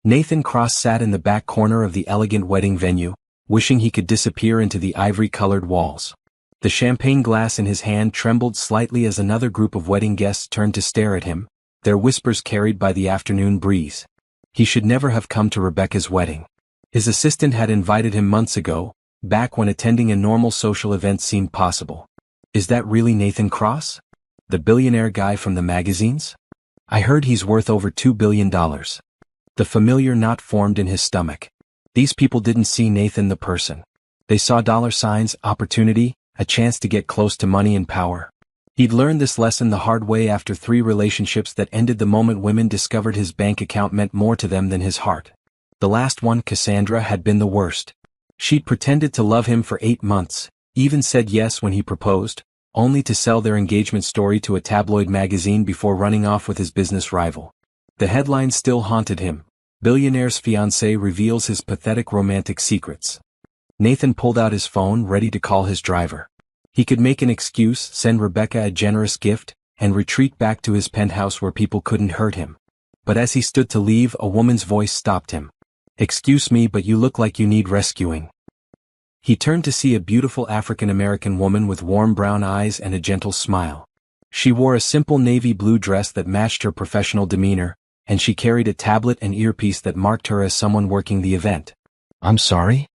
Nathan Cross sat in the back corner of the elegant wedding venue, wishing he could disappear into the ivory-colored walls. The champagne glass in his hand trembled slightly as another group of wedding guests turned to stare at him, their whispers carried by the afternoon breeze. He should never have come to Rebecca's wedding. His assistant had invited him months ago, back when attending a normal social event seemed possible. Is that really Nathan Cross? The billionaire guy from the magazines? I heard he's worth over $2 billion. The familiar knot formed in his stomach. These people didn't see Nathan the person. They saw dollar signs, opportunity, a chance to get close to money and power. He'd learned this lesson the hard way after 3 relationships that ended the moment women discovered his bank account meant more to them than his heart. The last one, Cassandra, had been the worst. She'd pretended to love him for 8 months, even said yes when he proposed, only to sell their engagement story to a tabloid magazine before running off with his business rival. The headline still haunted him. Billionaire's fiancé reveals his pathetic romantic secrets. Nathan pulled out his phone, ready to call his driver. He could make an excuse, send Rebecca a generous gift, and retreat back to his penthouse where people couldn't hurt him. But as he stood to leave, a woman's voice stopped him. "Excuse me, but you look like you need rescuing." He turned to see a beautiful African-American woman with warm brown eyes and a gentle smile. She wore a simple navy blue dress that matched her professional demeanor, and she carried a tablet and earpiece that marked her as someone working the event. "I'm sorry?"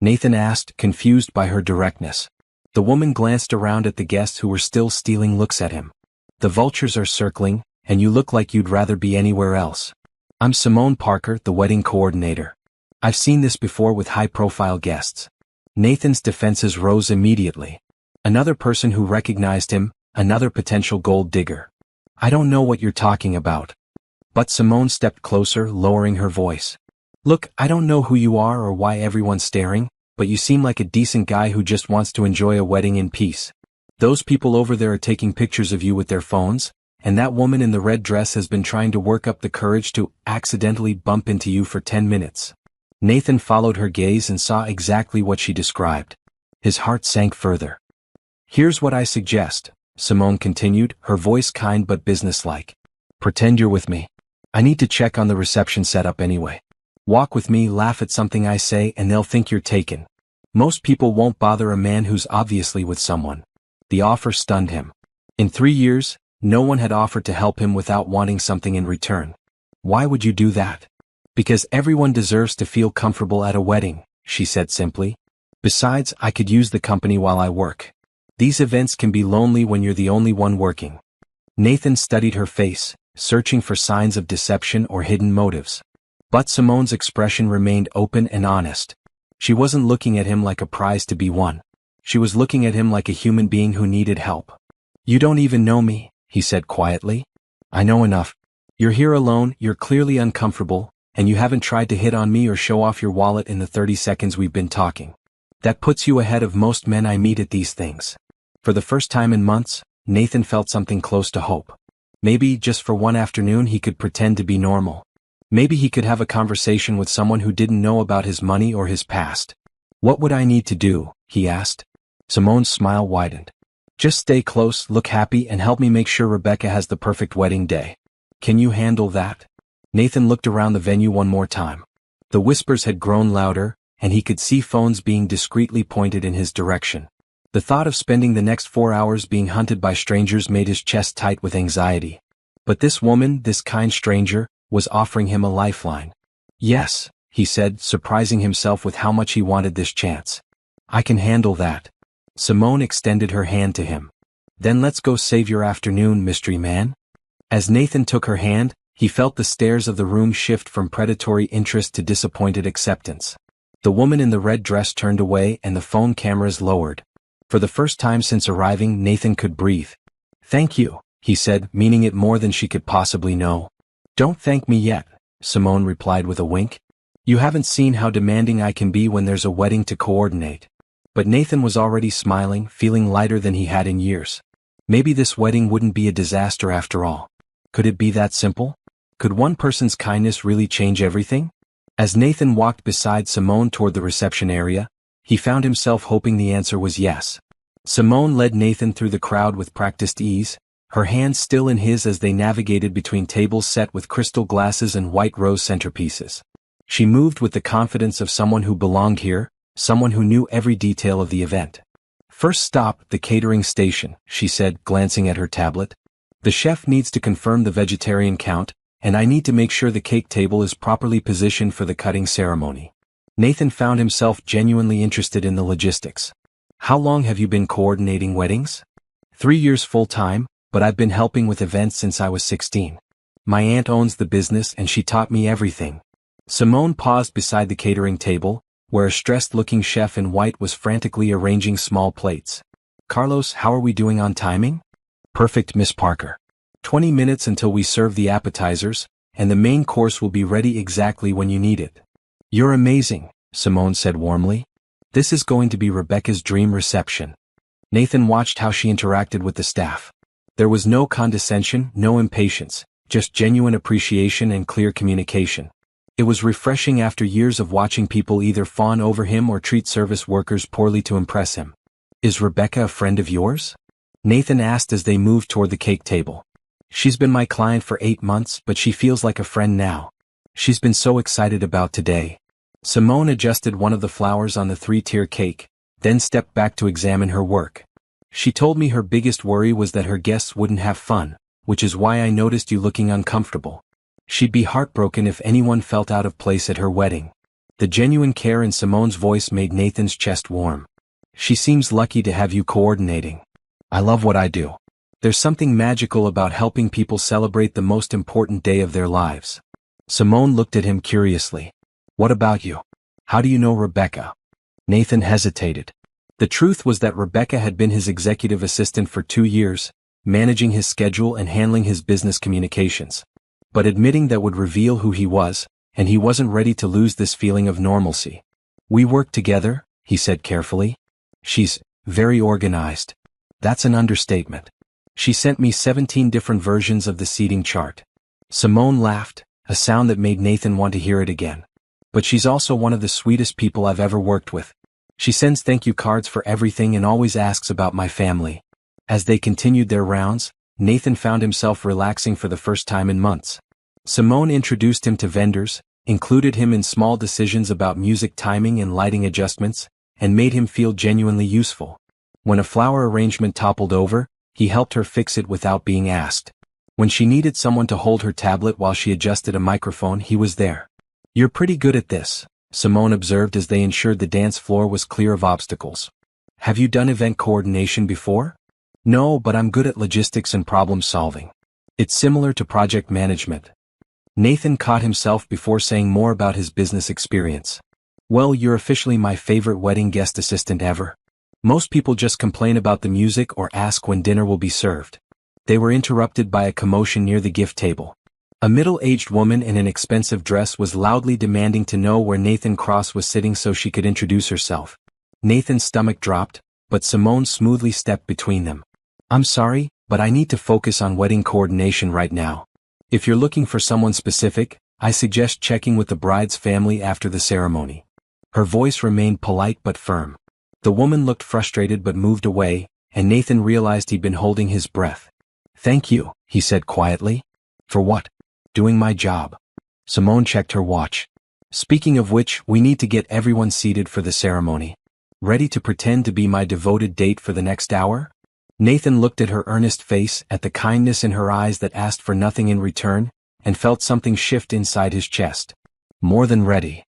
Nathan asked, confused by her directness. The woman glanced around at the guests who were still stealing looks at him. "The vultures are circling, and you look like you'd rather be anywhere else. I'm Simone Parker, the wedding coordinator. I've seen this before with high-profile guests." Nathan's defenses rose immediately. Another person who recognized him, another potential gold digger. "I don't know what you're talking about." But Simone stepped closer, lowering her voice. "Look, I don't know who you are or why everyone's staring, but you seem like a decent guy who just wants to enjoy a wedding in peace. Those people over there are taking pictures of you with their phones, and that woman in the red dress has been trying to work up the courage to accidentally bump into you for 10 minutes. Nathan followed her gaze and saw exactly what she described. His heart sank further. "Here's what I suggest," Simone continued, her voice kind but businesslike. "Pretend you're with me. I need to check on the reception setup anyway. Walk with me, laugh at something I say, and they'll think you're taken. Most people won't bother a man who's obviously with someone." The offer stunned him. In 3 years, no one had offered to help him without wanting something in return. "Why would you do that?" "Because everyone deserves to feel comfortable at a wedding," she said simply. "Besides, I could use the company while I work. These events can be lonely when you're the only one working." Nathan studied her face, searching for signs of deception or hidden motives. But Simone's expression remained open and honest. She wasn't looking at him like a prize to be won. She was looking at him like a human being who needed help. "You don't even know me," he said quietly. "I know enough. You're here alone, you're clearly uncomfortable, and you haven't tried to hit on me or show off your wallet in the 30 seconds we've been talking. That puts you ahead of most men I meet at these things." For the first time in months, Nathan felt something close to hope. Maybe, just for one afternoon, he could pretend to be normal. Maybe he could have a conversation with someone who didn't know about his money or his past. "What would I need to do?" he asked. Simone's smile widened. "Just stay close, look happy, and help me make sure Rebecca has the perfect wedding day. Can you handle that?" Nathan looked around the venue one more time. The whispers had grown louder, and he could see phones being discreetly pointed in his direction. The thought of spending the next 4 hours being hunted by strangers made his chest tight with anxiety. But this woman, this kind stranger, was offering him a lifeline. "Yes," he said, surprising himself with how much he wanted this chance. "I can handle that." Simone extended her hand to him. "Then let's go save your afternoon, mystery man." As Nathan took her hand, he felt the stares of the room shift from predatory interest to disappointed acceptance. The woman in the red dress turned away and the phone cameras lowered. For the first time since arriving, Nathan could breathe. "Thank you," he said, meaning it more than she could possibly know. "Don't thank me yet," Simone replied with a wink. "You haven't seen how demanding I can be when there's a wedding to coordinate." But Nathan was already smiling, feeling lighter than he had in years. Maybe this wedding wouldn't be a disaster after all. Could it be that simple? Could one person's kindness really change everything? As Nathan walked beside Simone toward the reception area, he found himself hoping the answer was yes. Simone led Nathan through the crowd with practiced ease, her hands still in his as they navigated between tables set with crystal glasses and white rose centerpieces. She moved with the confidence of someone who belonged here, someone who knew every detail of the event. "First stop, the catering station," she said, glancing at her tablet. "The chef needs to confirm the vegetarian count, and I need to make sure the cake table is properly positioned for the cutting ceremony." Nathan found himself genuinely interested in the logistics. "How long have you been coordinating weddings?" 3 years full-time, but I've been helping with events since I was 16. My aunt owns the business and she taught me everything." Simone paused beside the catering table, where a stressed-looking chef in white was frantically arranging small plates. "Carlos, how are we doing on timing?" "Perfect, Miss Parker. 20 minutes until we serve the appetizers, and the main course will be ready exactly when you need it." "You're amazing," Simone said warmly. "This is going to be Rebecca's dream reception." Nathan watched how she interacted with the staff. There was no condescension, no impatience, just genuine appreciation and clear communication. It was refreshing after years of watching people either fawn over him or treat service workers poorly to impress him. "Is Rebecca a friend of yours?" Nathan asked as they moved toward the cake table. "She's been my client for 8 months, but she feels like a friend now. She's been so excited about today." Simone adjusted one of the flowers on the 3-tier cake, then stepped back to examine her work. "She told me her biggest worry was that her guests wouldn't have fun, which is why I noticed you looking uncomfortable. She'd be heartbroken if anyone felt out of place at her wedding." The genuine care in Simone's voice made Nathan's chest warm. "She seems lucky to have you coordinating." "I love what I do. There's something magical about helping people celebrate the most important day of their lives." Simone looked at him curiously. "What about you? How do you know Rebecca?" Nathan hesitated. The truth was that Rebecca had been his executive assistant for 2 years, managing his schedule and handling his business communications. But admitting that would reveal who he was, and he wasn't ready to lose this feeling of normalcy. "We work together," he said carefully. "She's very organized." "That's an understatement. She sent me 17 different versions of the seating chart." Simone laughed, a sound that made Nathan want to hear it again. "But she's also one of the sweetest people I've ever worked with. She sends thank you cards for everything and always asks about my family." As they continued their rounds, Nathan found himself relaxing for the first time in months. Simone introduced him to vendors, included him in small decisions about music timing and lighting adjustments, and made him feel genuinely useful. When a flower arrangement toppled over, he helped her fix it without being asked. When she needed someone to hold her tablet while she adjusted a microphone, he was there. "You're pretty good at this," Simone observed as they ensured the dance floor was clear of obstacles. "Have you done event coordination before?" "No, but I'm good at logistics and problem solving. It's similar to project management." Nathan caught himself before saying more about his business experience. "Well, you're officially my favorite wedding guest assistant ever. Most people just complain about the music or ask when dinner will be served." They were interrupted by a commotion near the gift table. A middle-aged woman in an expensive dress was loudly demanding to know where Nathan Cross was sitting so she could introduce herself. Nathan's stomach dropped, but Simone smoothly stepped between them. "I'm sorry, but I need to focus on wedding coordination right now. If you're looking for someone specific, I suggest checking with the bride's family after the ceremony." Her voice remained polite but firm. The woman looked frustrated but moved away, and Nathan realized he'd been holding his breath. "Thank you," he said quietly. "For what?" "Doing my job." Simone checked her watch. "Speaking of which, we need to get everyone seated for the ceremony. Ready to pretend to be my devoted date for the next hour?" Nathan looked at her earnest face, at the kindness in her eyes that asked for nothing in return, and felt something shift inside his chest. More than ready.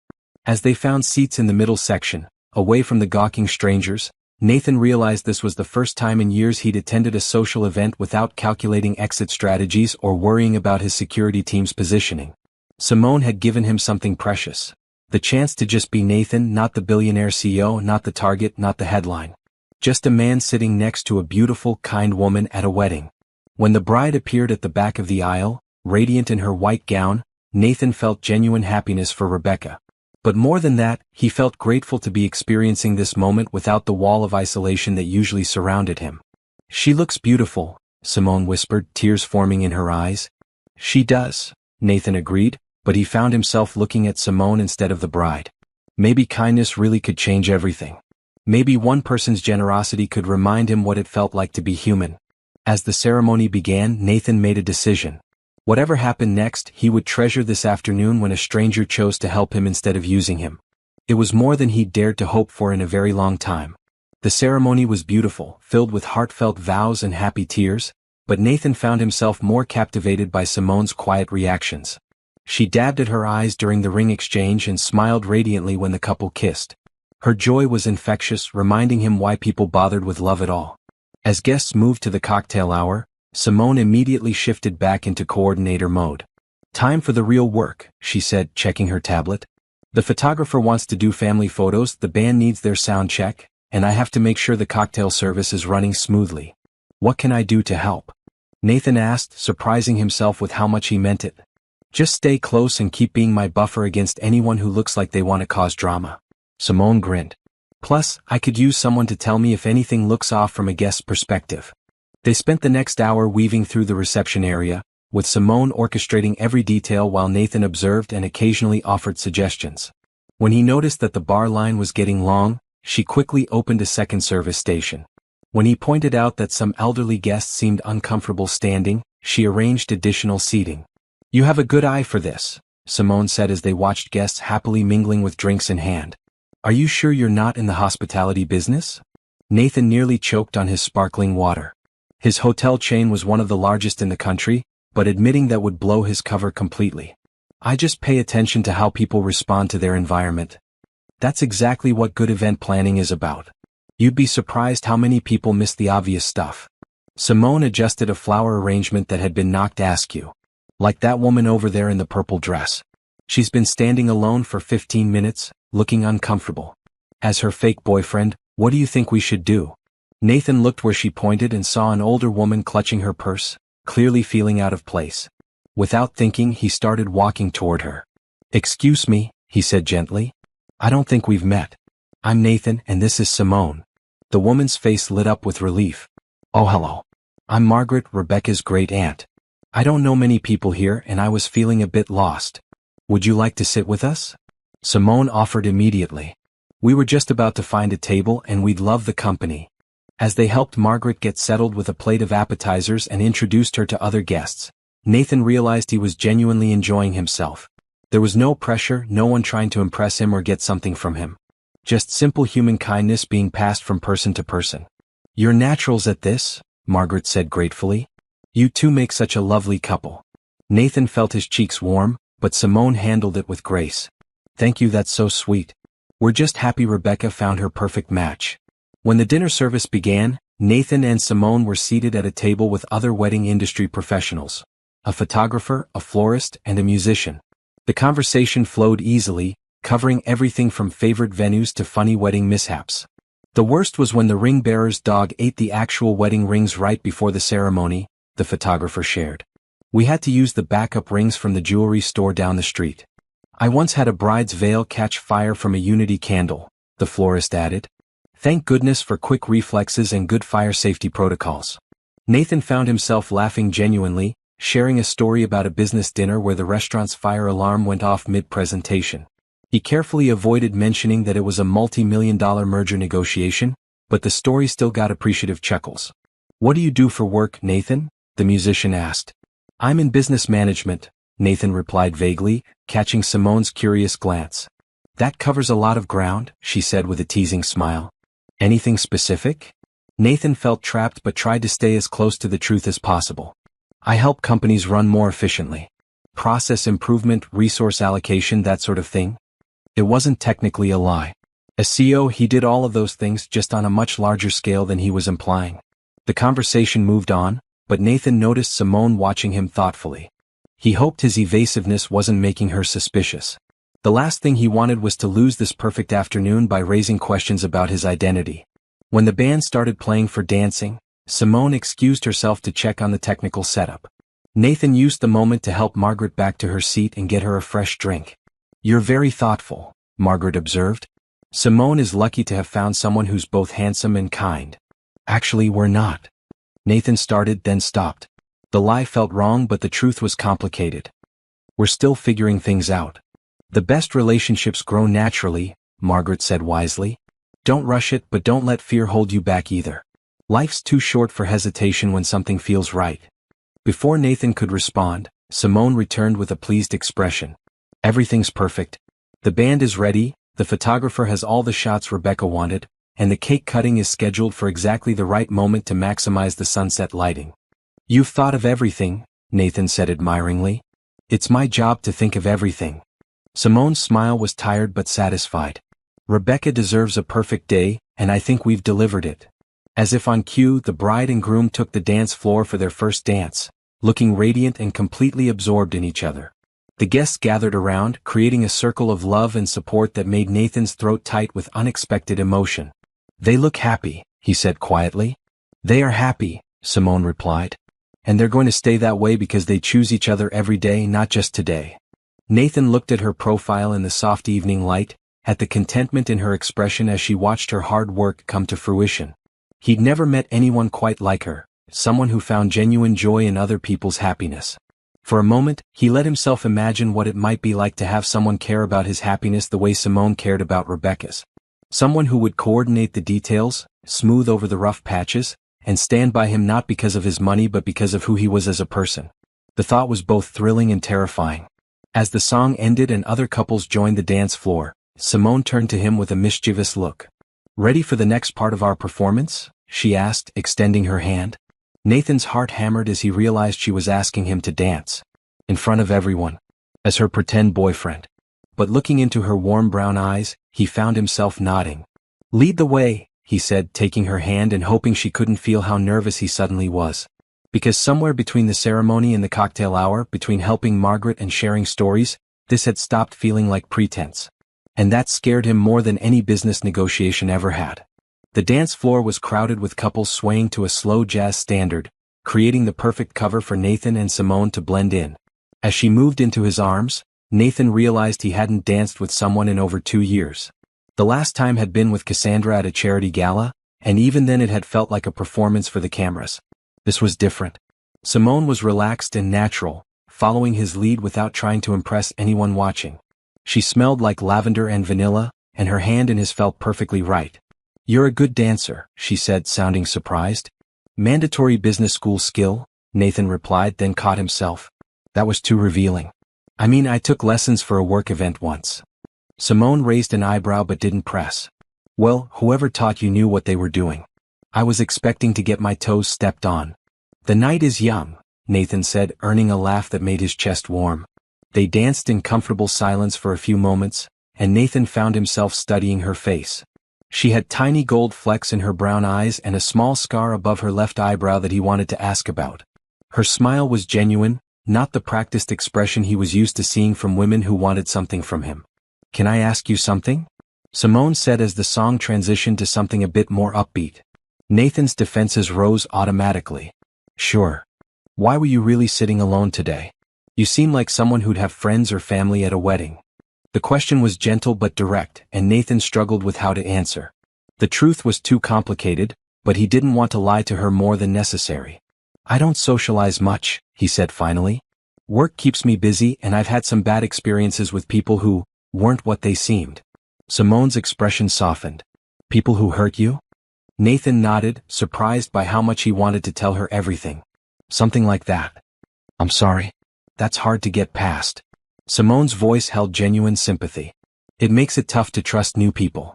As they found seats in the middle section, away from the gawking strangers, Nathan realized this was the first time in years he'd attended a social event without calculating exit strategies or worrying about his security team's positioning. Simone had given him something precious. The chance to just be Nathan, not the billionaire CEO, not the target, not the headline. Just a man sitting next to a beautiful, kind woman at a wedding. When the bride appeared at the back of the aisle, radiant in her white gown, Nathan felt genuine happiness for Rebecca. But more than that, he felt grateful to be experiencing this moment without the wall of isolation that usually surrounded him. "She looks beautiful," Simone whispered, tears forming in her eyes. "She does," Nathan agreed, but he found himself looking at Simone instead of the bride. Maybe kindness really could change everything. Maybe one person's generosity could remind him what it felt like to be human. As the ceremony began, Nathan made a decision. Whatever happened next, he would treasure this afternoon when a stranger chose to help him instead of using him. It was more than he'd dared to hope for in a very long time. The ceremony was beautiful, filled with heartfelt vows and happy tears, but Nathan found himself more captivated by Simone's quiet reactions. She dabbed at her eyes during the ring exchange and smiled radiantly when the couple kissed. Her joy was infectious, reminding him why people bothered with love at all. As guests moved to the cocktail hour, Simone immediately shifted back into coordinator mode. "Time for the real work," she said, checking her tablet. "The photographer wants to do family photos, the band needs their sound check, and I have to make sure the cocktail service is running smoothly. What can I do to help?" Nathan asked, surprising himself with how much he meant it. "Just stay close and keep being my buffer against anyone who looks like they want to cause drama." Simone grinned. "Plus, I could use someone to tell me if anything looks off from a guest's perspective." They spent the next hour weaving through the reception area, with Simone orchestrating every detail while Nathan observed and occasionally offered suggestions. When he noticed that the bar line was getting long, she quickly opened a second service station. When he pointed out that some elderly guests seemed uncomfortable standing, she arranged additional seating. "You have a good eye for this," Simone said as they watched guests happily mingling with drinks in hand. "Are you sure you're not in the hospitality business?" Nathan nearly choked on his sparkling water. His hotel chain was one of the largest in the country, but admitting that would blow his cover completely. "I just pay attention to how people respond to their environment. That's exactly what good event planning is about. You'd be surprised how many people miss the obvious stuff." Simone adjusted a flower arrangement that had been knocked askew. "Like that woman over there in the purple dress. She's been standing alone for 15 minutes, looking uncomfortable. As her fake boyfriend, what do you think we should do?" Nathan looked where she pointed and saw an older woman clutching her purse, clearly feeling out of place. Without thinking, he started walking toward her. "Excuse me," he said gently. "I don't think we've met. I'm Nathan and this is Simone." The woman's face lit up with relief. "Oh, hello. I'm Margaret, Rebecca's great aunt. I don't know many people here and I was feeling a bit lost. Would you like to sit with us?" Simone offered immediately. "We were just about to find a table and we'd love the company." As they helped Margaret get settled with a plate of appetizers and introduced her to other guests, Nathan realized he was genuinely enjoying himself. There was no pressure, no one trying to impress him or get something from him. Just simple human kindness being passed from person to person. "You're naturals at this," Margaret said gratefully. "You two make such a lovely couple." Nathan felt his cheeks warm, but Simone handled it with grace. "Thank you, that's so sweet. We're just happy Rebecca found her perfect match." When the dinner service began, Nathan and Simone were seated at a table with other wedding industry professionals. A photographer, a florist, and a musician. The conversation flowed easily, covering everything from favorite venues to funny wedding mishaps. The worst was when the ring bearer's dog ate the actual wedding rings right before the ceremony, the photographer shared. "We had to use the backup rings from the jewelry store down the street. I once had a bride's veil catch fire from a Unity candle," the florist added. "Thank goodness for quick reflexes and good fire safety protocols." Nathan found himself laughing genuinely, sharing a story about a business dinner where the restaurant's fire alarm went off mid-presentation. He carefully avoided mentioning that it was a multi-million-dollar merger negotiation, but the story still got appreciative chuckles. "What do you do for work, Nathan?" the musician asked. "I'm in business management," Nathan replied vaguely, catching Simone's curious glance. "That covers a lot of ground," she said with a teasing smile. "Anything specific?" Nathan felt trapped but tried to stay as close to the truth as possible. "I help companies run more efficiently. Process improvement, resource allocation, that sort of thing." It wasn't technically a lie. As CEO, he did all of those things just on a much larger scale than he was implying. The conversation moved on, but Nathan noticed Simone watching him thoughtfully. He hoped his evasiveness wasn't making her suspicious. The last thing he wanted was to lose this perfect afternoon by raising questions about his identity. When the band started playing for dancing, Simone excused herself to check on the technical setup. Nathan used the moment to help Margaret back to her seat and get her a fresh drink. "You're very thoughtful," Margaret observed. "Simone is lucky to have found someone who's both handsome and kind." "Actually, we're not." Nathan started, then stopped. The lie felt wrong, but the truth was complicated. "We're still figuring things out. The best relationships grow naturally," Margaret said wisely. "Don't rush it, but don't let fear hold you back either. Life's too short for hesitation when something feels right." Before Nathan could respond, Simone returned with a pleased expression. Everything's perfect. The band is ready, the photographer has all the shots Rebecca wanted, and the cake cutting is scheduled for exactly the right moment to maximize the sunset lighting. You've thought of everything, Nathan said admiringly. It's my job to think of everything. Simone's smile was tired but satisfied. Rebecca deserves a perfect day, and I think we've delivered it. As if on cue, the bride and groom took the dance floor for their first dance, looking radiant and completely absorbed in each other. The guests gathered around, creating a circle of love and support that made Nathan's throat tight with unexpected emotion. They look happy, he said quietly. They are happy, Simone replied. And they're going to stay that way because they choose each other every day, not just today. Nathan looked at her profile in the soft evening light, at the contentment in her expression as she watched her hard work come to fruition. He'd never met anyone quite like her, someone who found genuine joy in other people's happiness. For a moment, he let himself imagine what it might be like to have someone care about his happiness the way Simone cared about Rebecca's. Someone who would coordinate the details, smooth over the rough patches, and stand by him not because of his money but because of who he was as a person. The thought was both thrilling and terrifying. As the song ended and other couples joined the dance floor, Simone turned to him with a mischievous look. Ready for the next part of our performance? She asked, extending her hand. Nathan's heart hammered as he realized she was asking him to dance. In front of everyone. As her pretend boyfriend. But looking into her warm brown eyes, he found himself nodding. Lead the way, he said, taking her hand and hoping she couldn't feel how nervous he suddenly was. Because somewhere between the ceremony and the cocktail hour, between helping Margaret and sharing stories, this had stopped feeling like pretense. And that scared him more than any business negotiation ever had. The dance floor was crowded with couples swaying to a slow jazz standard, creating the perfect cover for Nathan and Simone to blend in. As she moved into his arms, Nathan realized he hadn't danced with someone in over 2 years. The last time had been with Cassandra at a charity gala, and even then it had felt like a performance for the cameras. This was different. Simone was relaxed and natural, following his lead without trying to impress anyone watching. She smelled like lavender and vanilla, and her hand in his felt perfectly right. You're a good dancer, she said, sounding surprised. Mandatory business school skill, Nathan replied, then caught himself. That was too revealing. I mean, I took lessons for a work event once. Simone raised an eyebrow but didn't press. Well, whoever taught you knew what they were doing. I was expecting to get my toes stepped on. The night is young, Nathan said, earning a laugh that made his chest warm. They danced in comfortable silence for a few moments, and Nathan found himself studying her face. She had tiny gold flecks in her brown eyes and a small scar above her left eyebrow that he wanted to ask about. Her smile was genuine, not the practiced expression he was used to seeing from women who wanted something from him. Can I ask you something? Simone said as the song transitioned to something a bit more upbeat. Nathan's defenses rose automatically. Sure. Why were you really sitting alone today? You seem like someone who'd have friends or family at a wedding. The question was gentle but direct, and Nathan struggled with how to answer. The truth was too complicated, but he didn't want to lie to her more than necessary. I don't socialize much, he said finally. Work keeps me busy and I've had some bad experiences with people who weren't what they seemed. Simone's expression softened. People who hurt you? Nathan nodded, surprised by how much he wanted to tell her everything. Something like that. I'm sorry. That's hard to get past. Simone's voice held genuine sympathy. It makes it tough to trust new people.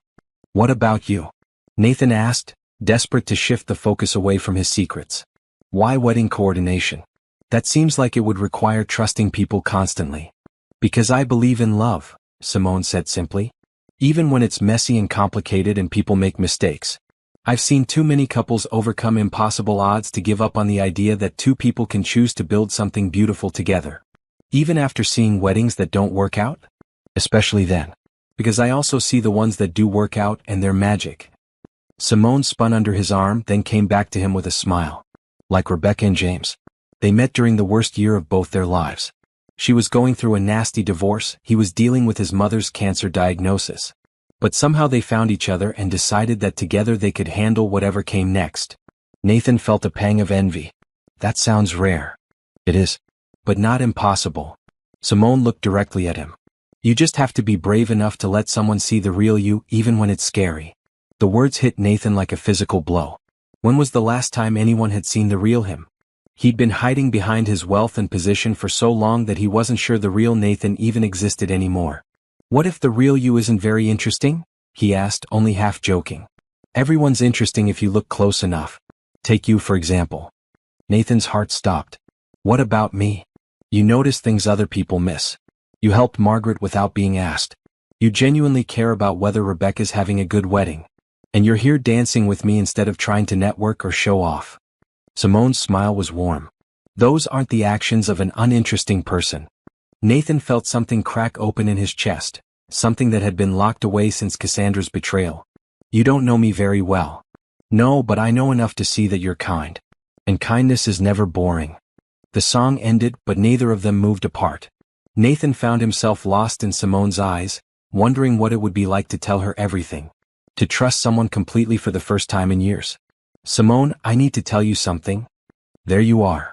What about you? Nathan asked, desperate to shift the focus away from his secrets. Why wedding coordination? That seems like it would require trusting people constantly. Because I believe in love, Simone said simply. Even when it's messy and complicated and people make mistakes. I've seen too many couples overcome impossible odds to give up on the idea that two people can choose to build something beautiful together. Even after seeing weddings that don't work out? Especially then. Because I also see the ones that do work out and they're magic. Simone spun under his arm, then came back to him with a smile. Like Rebecca and James. They met during the worst year of both their lives. She was going through a nasty divorce, he was dealing with his mother's cancer diagnosis. But somehow they found each other and decided that together they could handle whatever came next. Nathan felt a pang of envy. That sounds rare. It is. But not impossible. Simone looked directly at him. You just have to be brave enough to let someone see the real you even when it's scary. The words hit Nathan like a physical blow. When was the last time anyone had seen the real him? He'd been hiding behind his wealth and position for so long that he wasn't sure the real Nathan even existed anymore. What if the real you isn't very interesting? He asked, only half joking. Everyone's interesting if you look close enough. Take you for example. Nathan's heart stopped. What about me? You notice things other people miss. You helped Margaret without being asked. You genuinely care about whether Rebecca's having a good wedding. And you're here dancing with me instead of trying to network or show off. Simone's smile was warm. Those aren't the actions of an uninteresting person. Nathan felt something crack open in his chest, something that had been locked away since Cassandra's betrayal. You don't know me very well. No, but I know enough to see that you're kind. And kindness is never boring. The song ended, but neither of them moved apart. Nathan found himself lost in Simone's eyes, wondering what it would be like to tell her everything. To trust someone completely for the first time in years. Simone, I need to tell you something. There you are.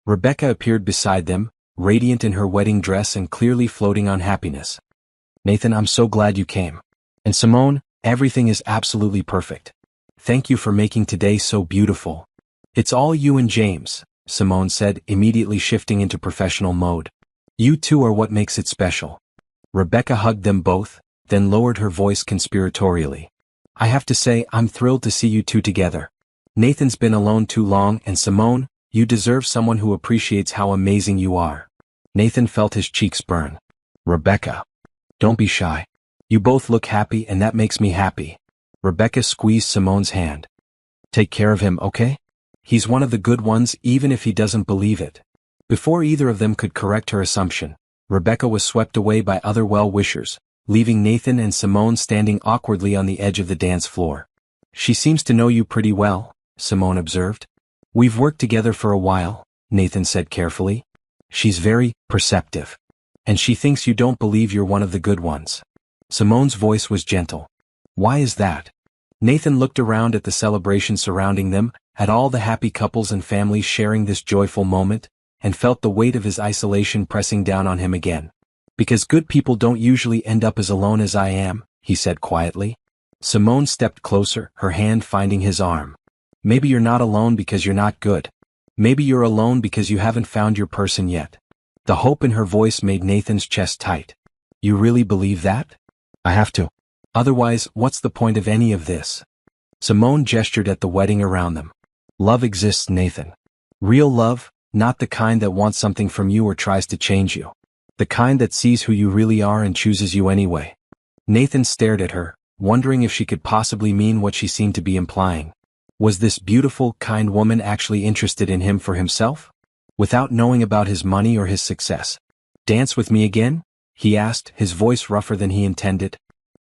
Rebecca appeared beside them, radiant in her wedding dress and clearly floating on happiness. Nathan, I'm so glad you came. And Simone, everything is absolutely perfect. Thank you for making today so beautiful. It's all you and James, Simone said, immediately shifting into professional mode. You two are what makes it special. Rebecca hugged them both, then lowered her voice conspiratorially. I have to say, I'm thrilled to see you two together. Nathan's been alone too long, and Simone, you deserve someone who appreciates how amazing you are. Nathan felt his cheeks burn. Rebecca. Don't be shy. You both look happy and that makes me happy. Rebecca squeezed Simone's hand. Take care of him, okay? He's one of the good ones even if he doesn't believe it. Before either of them could correct her assumption, Rebecca was swept away by other well-wishers, leaving Nathan and Simone standing awkwardly on the edge of the dance floor. She seems to know you pretty well, Simone observed. We've worked together for a while, Nathan said carefully. She's very perceptive. And she thinks you don't believe you're one of the good ones. Simone's voice was gentle. Why is that? Nathan looked around at the celebration surrounding them, at all the happy couples and families sharing this joyful moment, and felt the weight of his isolation pressing down on him again. Because good people don't usually end up as alone as I am, he said quietly. Simone stepped closer, her hand finding his arm. Maybe you're not alone because you're not good. Maybe you're alone because you haven't found your person yet. The hope in her voice made Nathan's chest tight. You really believe that? I have to. Otherwise, what's the point of any of this? Simone gestured at the wedding around them. Love exists, Nathan. Real love, not the kind that wants something from you or tries to change you. The kind that sees who you really are and chooses you anyway. Nathan stared at her, wondering if she could possibly mean what she seemed to be implying. Was this beautiful, kind woman actually interested in him for himself? Without knowing about his money or his success. Dance with me again? He asked, his voice rougher than he intended.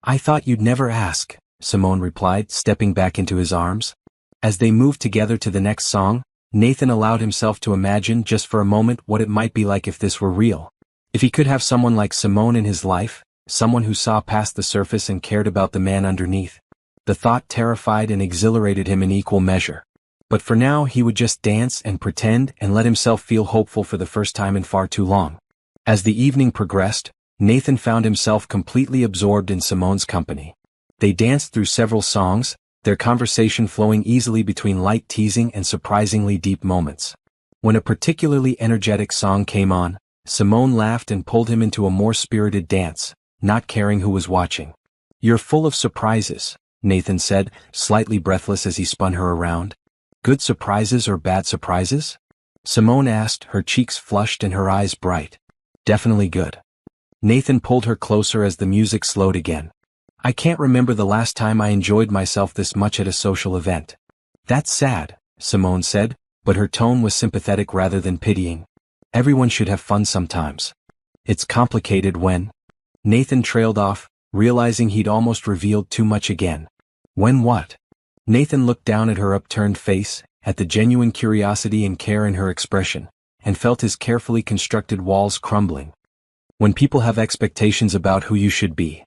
I thought you'd never ask, Simone replied, stepping back into his arms. As they moved together to the next song, Nathan allowed himself to imagine just for a moment what it might be like if this were real. If he could have someone like Simone in his life, someone who saw past the surface and cared about the man underneath. The thought terrified and exhilarated him in equal measure. But for now he would just dance and pretend and let himself feel hopeful for the first time in far too long. As the evening progressed, Nathan found himself completely absorbed in Simone's company. They danced through several songs, their conversation flowing easily between light teasing and surprisingly deep moments. When a particularly energetic song came on, Simone laughed and pulled him into a more spirited dance, not caring who was watching. You're full of surprises, Nathan said, slightly breathless as he spun her around. Good surprises or bad surprises? Simone asked, her cheeks flushed and her eyes bright. Definitely good. Nathan pulled her closer as the music slowed again. I can't remember the last time I enjoyed myself this much at a social event. That's sad, Simone said, but her tone was sympathetic rather than pitying. Everyone should have fun sometimes. It's complicated when... Nathan trailed off, realizing he'd almost revealed too much again. When what? Nathan looked down at her upturned face, at the genuine curiosity and care in her expression, and felt his carefully constructed walls crumbling. When people have expectations about who you should be.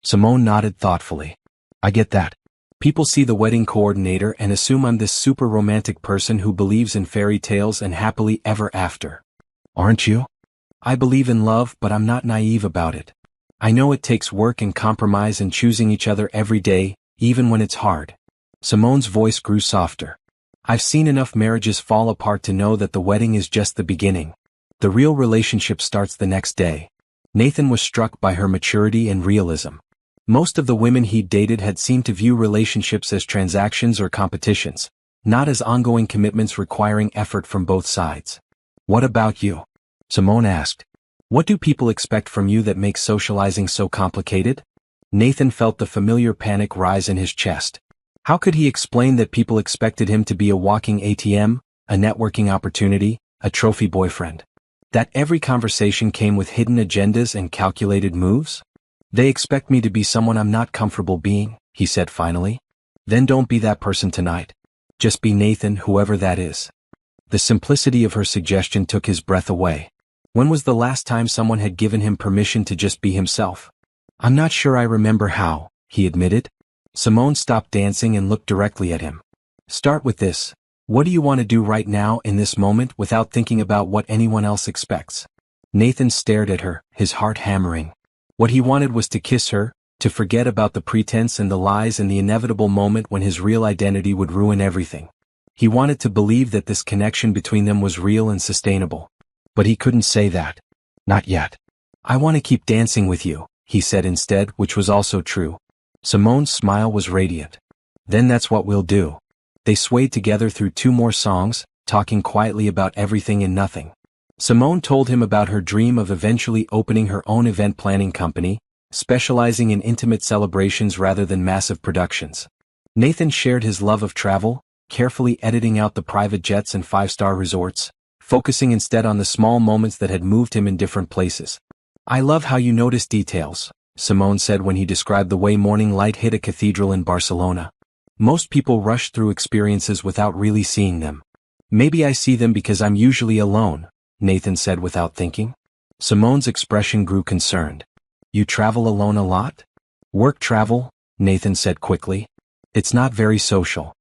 Simone nodded thoughtfully. I get that. People see the wedding coordinator and assume I'm this super romantic person who believes in fairy tales and happily ever after. Aren't you? I believe in love, but I'm not naive about it. I know it takes work and compromise and choosing each other every day, even when it's hard. Simone's voice grew softer. I've seen enough marriages fall apart to know that the wedding is just the beginning. The real relationship starts the next day. Nathan was struck by her maturity and realism. Most of the women he'd dated had seemed to view relationships as transactions or competitions, not as ongoing commitments requiring effort from both sides. What about you? Simone asked. What do people expect from you that makes socializing so complicated? Nathan felt the familiar panic rise in his chest. How could he explain that people expected him to be a walking ATM, a networking opportunity, a trophy boyfriend? That every conversation came with hidden agendas and calculated moves? They expect me to be someone I'm not comfortable being, he said finally. Then don't be that person tonight. Just be Nathan, whoever that is. The simplicity of her suggestion took his breath away. When was the last time someone had given him permission to just be himself? I'm not sure I remember how, he admitted. Simone stopped dancing and looked directly at him. Start with this. What do you want to do right now in this moment without thinking about what anyone else expects? Nathan stared at her, his heart hammering. What he wanted was to kiss her, to forget about the pretense and the lies and the inevitable moment when his real identity would ruin everything. He wanted to believe that this connection between them was real and sustainable. But he couldn't say that. Not yet. I want to keep dancing with you, he said instead, which was also true. Simone's smile was radiant. Then that's what we'll do. They swayed together through 2 more songs, talking quietly about everything and nothing. Simone told him about her dream of eventually opening her own event planning company, specializing in intimate celebrations rather than massive productions. Nathan shared his love of travel, carefully editing out the private jets and 5-star resorts, focusing instead on the small moments that had moved him in different places. I love how you notice details, Simone said when he described the way morning light hit a cathedral in Barcelona. Most people rush through experiences without really seeing them. Maybe I see them because I'm usually alone, Nathan said without thinking. Simone's expression grew concerned. You travel alone a lot? Work travel, Nathan said quickly. It's not very social.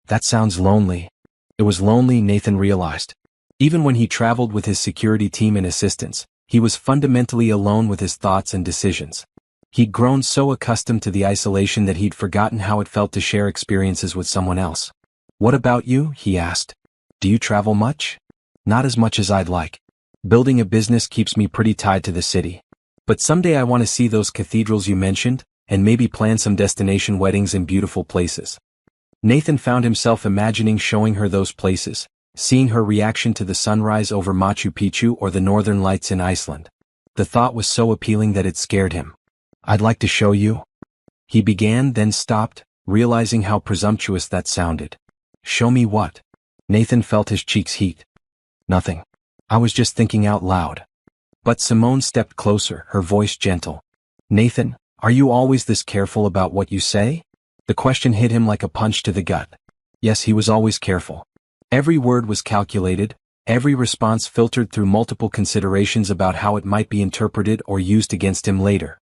That sounds lonely. It was lonely, Nathan realized. Even when he traveled with his security team and assistants, he was fundamentally alone with his thoughts and decisions. He'd grown so accustomed to the isolation that he'd forgotten how it felt to share experiences with someone else. What about you? He asked. Do you travel much? Not as much as I'd like. Building a business keeps me pretty tied to the city. But someday I want to see those cathedrals you mentioned, and maybe plan some destination weddings in beautiful places. Nathan found himself imagining showing her those places, seeing her reaction to the sunrise over Machu Picchu or the northern lights in Iceland. The thought was so appealing that it scared him. I'd like to show you. He began, then stopped, realizing how presumptuous that sounded. Show me what? Nathan felt his cheeks heat. Nothing. I was just thinking out loud. But Simone stepped closer, her voice gentle. Nathan, are you always this careful about what you say? The question hit him like a punch to the gut. Yes, he was always careful. Every word was calculated, every response filtered through multiple considerations about how it might be interpreted or used against him later.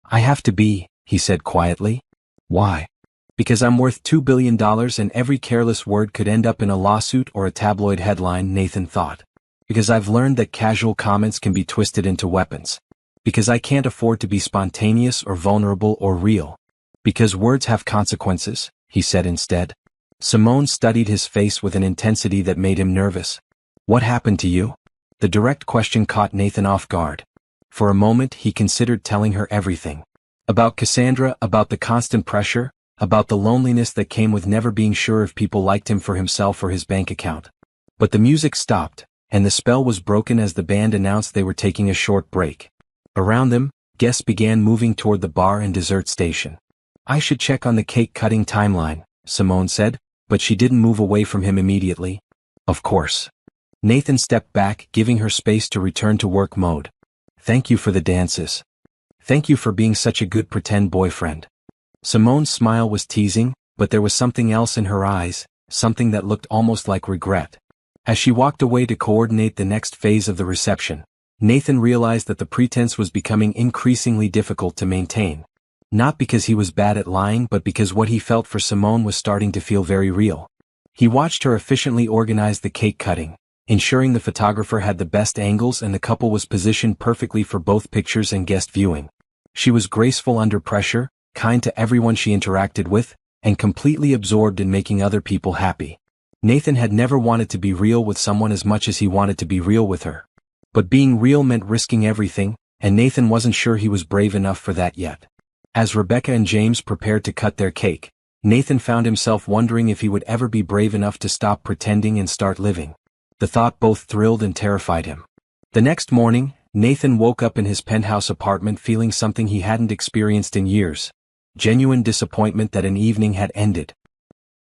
I have to be, he said quietly. Why? Because I'm worth $2 billion and every careless word could end up in a lawsuit or a tabloid headline, Nathan thought. Because I've learned that casual comments can be twisted into weapons. Because I can't afford to be spontaneous or vulnerable or real. Because words have consequences, he said instead. Simone studied his face with an intensity that made him nervous. What happened to you? The direct question caught Nathan off guard. For a moment he considered telling her everything. About Cassandra, about the constant pressure, about the loneliness that came with never being sure if people liked him for himself or his bank account. But the music stopped, and the spell was broken as the band announced they were taking a short break. Around them, guests began moving toward the bar and dessert station. I should check on the cake-cutting timeline, Simone said, but she didn't move away from him immediately. Of course. Nathan stepped back, giving her space to return to work mode. Thank you for the dances. Thank you for being such a good pretend boyfriend. Simone's smile was teasing, but there was something else in her eyes, something that looked almost like regret. As she walked away to coordinate the next phase of the reception, Nathan realized that the pretense was becoming increasingly difficult to maintain. Not because he was bad at lying, but because what he felt for Simone was starting to feel very real. He watched her efficiently organize the cake cutting, ensuring the photographer had the best angles and the couple was positioned perfectly for both pictures and guest viewing. She was graceful under pressure, kind to everyone she interacted with, and completely absorbed in making other people happy. Nathan had never wanted to be real with someone as much as he wanted to be real with her. But being real meant risking everything, and Nathan wasn't sure he was brave enough for that yet. As Rebecca and James prepared to cut their cake, Nathan found himself wondering if he would ever be brave enough to stop pretending and start living. The thought both thrilled and terrified him. The next morning, Nathan woke up in his penthouse apartment feeling something he hadn't experienced in years. Genuine disappointment that an evening had ended.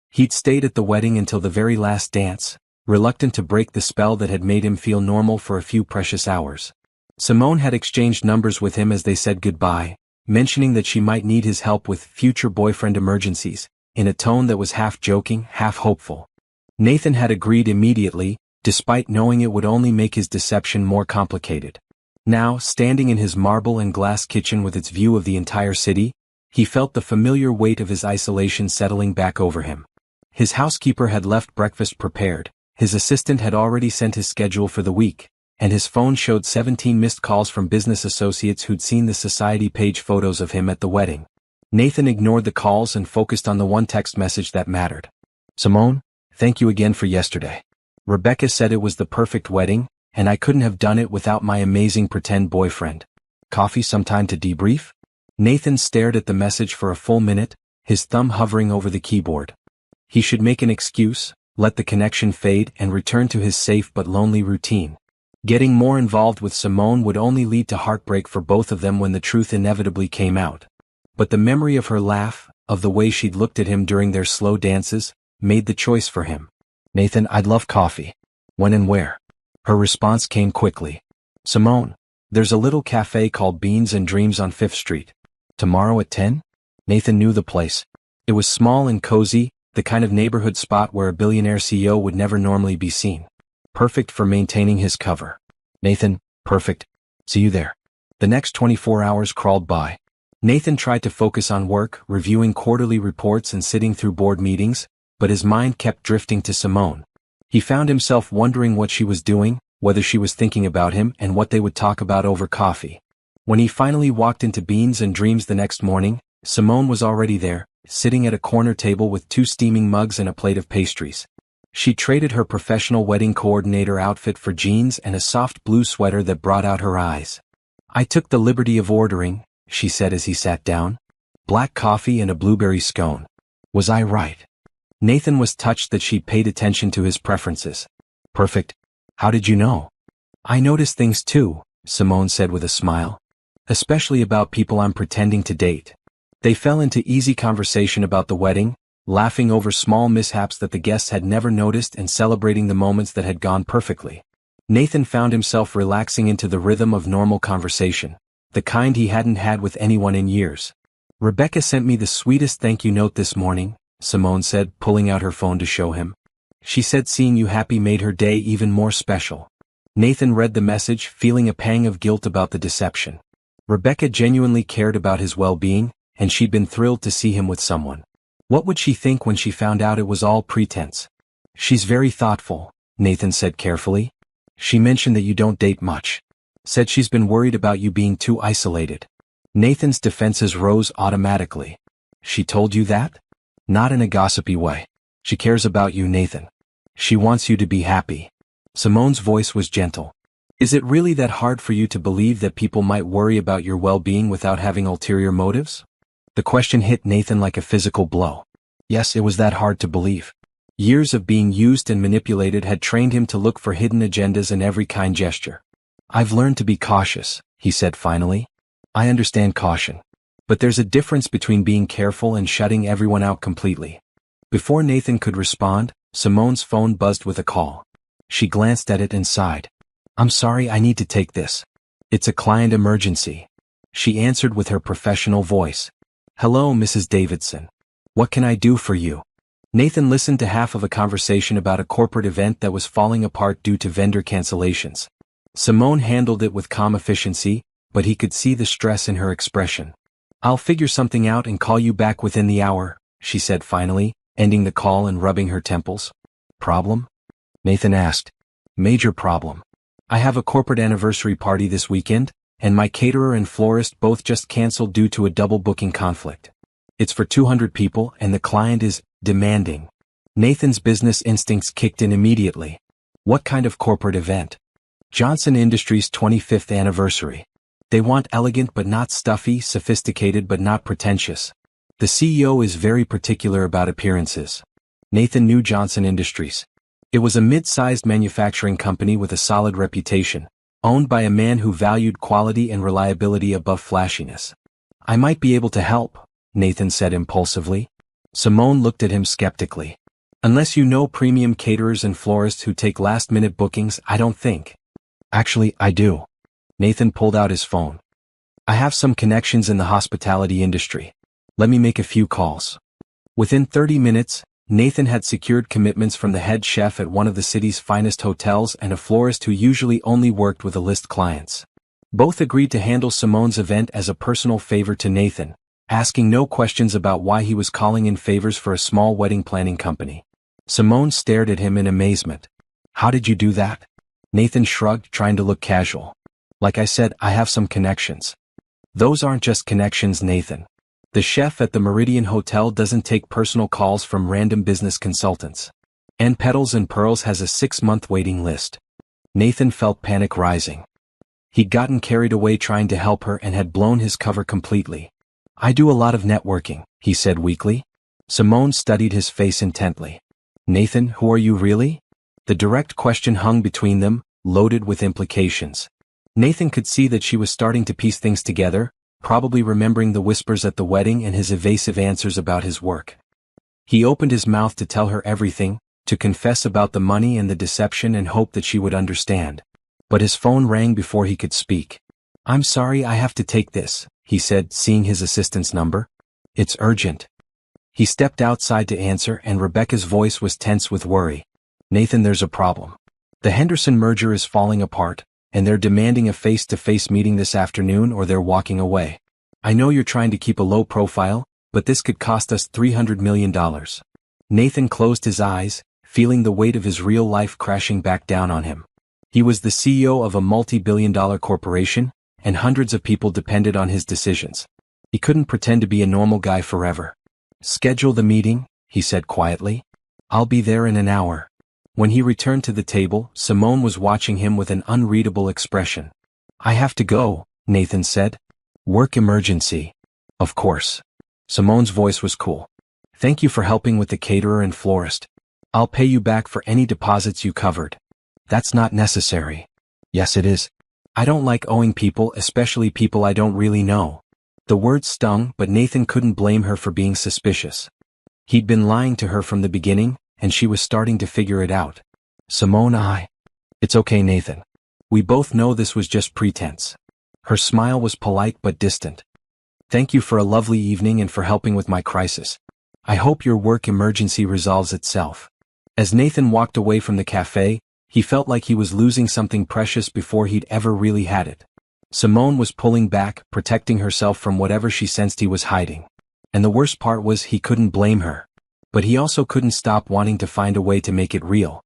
He'd stayed at the wedding until the very last dance, reluctant to break the spell that had made him feel normal for a few precious hours. Simone had exchanged numbers with him as they said goodbye, mentioning that she might need his help with future boyfriend emergencies, in a tone that was half joking, half hopeful. Nathan had agreed immediately, despite knowing it would only make his deception more complicated. Now, standing in his marble and glass kitchen with its view of the entire city, he felt the familiar weight of his isolation settling back over him. His housekeeper had left breakfast prepared, his assistant had already sent his schedule for the week, and his phone showed 17 missed calls from business associates who'd seen the society page photos of him at the wedding. Nathan ignored the calls and focused on the one text message that mattered. "Simone, thank you again for yesterday. Rebecca said it was the perfect wedding, and I couldn't have done it without my amazing pretend boyfriend. Coffee sometime to debrief?" Nathan stared at the message for a full minute, his thumb hovering over the keyboard. He should make an excuse, let the connection fade and return to his safe but lonely routine. Getting more involved with Simone would only lead to heartbreak for both of them when the truth inevitably came out. But the memory of her laugh, of the way she'd looked at him during their slow dances, made the choice for him. "Nathan, I'd love coffee. When and where?" Her response came quickly. "Simone, there's a little cafe called Beans and Dreams on 5th Street. Tomorrow at 10? Nathan knew the place. It was small and cozy, the kind of neighborhood spot where a billionaire CEO would never normally be seen. Perfect for maintaining his cover. "Nathan, perfect. See you there." The next 24 hours crawled by. Nathan tried to focus on work, reviewing quarterly reports and sitting through board meetings, but his mind kept drifting to Simone. He found himself wondering what she was doing, whether she was thinking about him and what they would talk about over coffee. When he finally walked into Beans and Dreams the next morning, Simone was already there, sitting at a corner table with 2 steaming mugs and a plate of pastries. She traded her professional wedding coordinator outfit for jeans and a soft blue sweater that brought out her eyes. "I took the liberty of ordering," she said as he sat down. "Black coffee and a blueberry scone. Was I right?" Nathan was touched that she paid attention to his preferences. "Perfect. How did you know?" "I notice things too," Simone said with a smile. "Especially about people I'm pretending to date." They fell into easy conversation about the wedding, laughing over small mishaps that the guests had never noticed and celebrating the moments that had gone perfectly. Nathan found himself relaxing into the rhythm of normal conversation, the kind he hadn't had with anyone in years. "Rebecca sent me the sweetest thank you note this morning," Simone said, pulling out her phone to show him. "She said seeing you happy made her day even more special." Nathan read the message, feeling a pang of guilt about the deception. Rebecca genuinely cared about his well-being, and she'd been thrilled to see him with someone. What would she think when she found out it was all pretense? "She's very thoughtful," Nathan said carefully. "She mentioned that you don't date much. Said she's been worried about you being too isolated." Nathan's defenses rose automatically. "She told you that?" "Not in a gossipy way. She cares about you, Nathan. She wants you to be happy." Simone's voice was gentle. "Is it really that hard for you to believe that people might worry about your well-being without having ulterior motives?" The question hit Nathan like a physical blow. Yes, it was that hard to believe. Years of being used and manipulated had trained him to look for hidden agendas in every kind gesture. "I've learned to be cautious," he said finally. "I understand caution. But there's a difference between being careful and shutting everyone out completely." Before Nathan could respond, Simone's phone buzzed with a call. She glanced at it and sighed. "I'm sorry, I need to take this. It's a client emergency." She answered with her professional voice. "Hello, Mrs. Davidson. What can I do for you?" Nathan listened to half of a conversation about a corporate event that was falling apart due to vendor cancellations. Simone handled it with calm efficiency, but he could see the stress in her expression. "I'll figure something out and call you back within the hour," she said finally, ending the call and rubbing her temples. "Problem?" Nathan asked. "Major problem. I have a corporate anniversary party this weekend, and my caterer and florist both just canceled due to a double booking conflict. It's for 200 people and the client is demanding." Nathan's business instincts kicked in immediately. What kind of corporate event? Johnson Industries' 25th anniversary. They want elegant but not stuffy, sophisticated but not pretentious. The CEO is very particular about appearances. Nathan knew Johnson Industries. It was a mid-sized manufacturing company with a solid reputation, owned by a man who valued quality and reliability above flashiness. I might be able to help, Nathan said impulsively. Simone looked at him skeptically. Unless you know premium caterers and florists who take last-minute bookings, I don't think. Actually, I do. Nathan pulled out his phone. I have some connections in the hospitality industry. Let me make a few calls. Within 30 minutes, Nathan had secured commitments from the head chef at one of the city's finest hotels and a florist who usually only worked with A-list clients. Both agreed to handle Simone's event as a personal favor to Nathan, asking no questions about why he was calling in favors for a small wedding planning company. Simone stared at him in amazement. How did you do that? Nathan shrugged, trying to look casual. Like I said, I have some connections. Those aren't just connections, Nathan. The chef at the Meridian Hotel doesn't take personal calls from random business consultants. And Petals and Pearls has a 6-month waiting list. Nathan felt panic rising. He'd gotten carried away trying to help her and had blown his cover completely. I do a lot of networking, he said weakly. Simone studied his face intently. Nathan, who are you really? The direct question hung between them, loaded with implications. Nathan could see that she was starting to piece things together, probably remembering the whispers at the wedding and his evasive answers about his work. He opened his mouth to tell her everything, to confess about the money and the deception and hope that she would understand. But his phone rang before he could speak. I'm sorry, I have to take this, he said, seeing his assistant's number. It's urgent. He stepped outside to answer, and Rebecca's voice was tense with worry. Nathan, there's a problem. The Henderson merger is falling apart, and they're demanding a face-to-face meeting this afternoon or they're walking away. I know you're trying to keep a low profile, but this could cost us $300 million. Nathan closed his eyes, feeling the weight of his real life crashing back down on him. He was the CEO of a multi-billion-dollar corporation, and hundreds of people depended on his decisions. He couldn't pretend to be a normal guy forever. Schedule the meeting, he said quietly. I'll be there in an hour. When he returned to the table, Simone was watching him with an unreadable expression. I have to go, Nathan said. Work emergency. Of course. Simone's voice was cool. Thank you for helping with the caterer and florist. I'll pay you back for any deposits you covered. That's not necessary. Yes, it is. I don't like owing people, especially people I don't really know. The words stung, but Nathan couldn't blame her for being suspicious. He'd been lying to her from the beginning, and she was starting to figure it out. Simone, It's okay, Nathan. We both know this was just pretense. Her smile was polite but distant. Thank you for a lovely evening and for helping with my crisis. I hope your work emergency resolves itself. As Nathan walked away from the cafe, he felt like he was losing something precious before he'd ever really had it. Simone was pulling back, protecting herself from whatever she sensed he was hiding. And the worst part was he couldn't blame her. But he also couldn't stop wanting to find a way to make it real.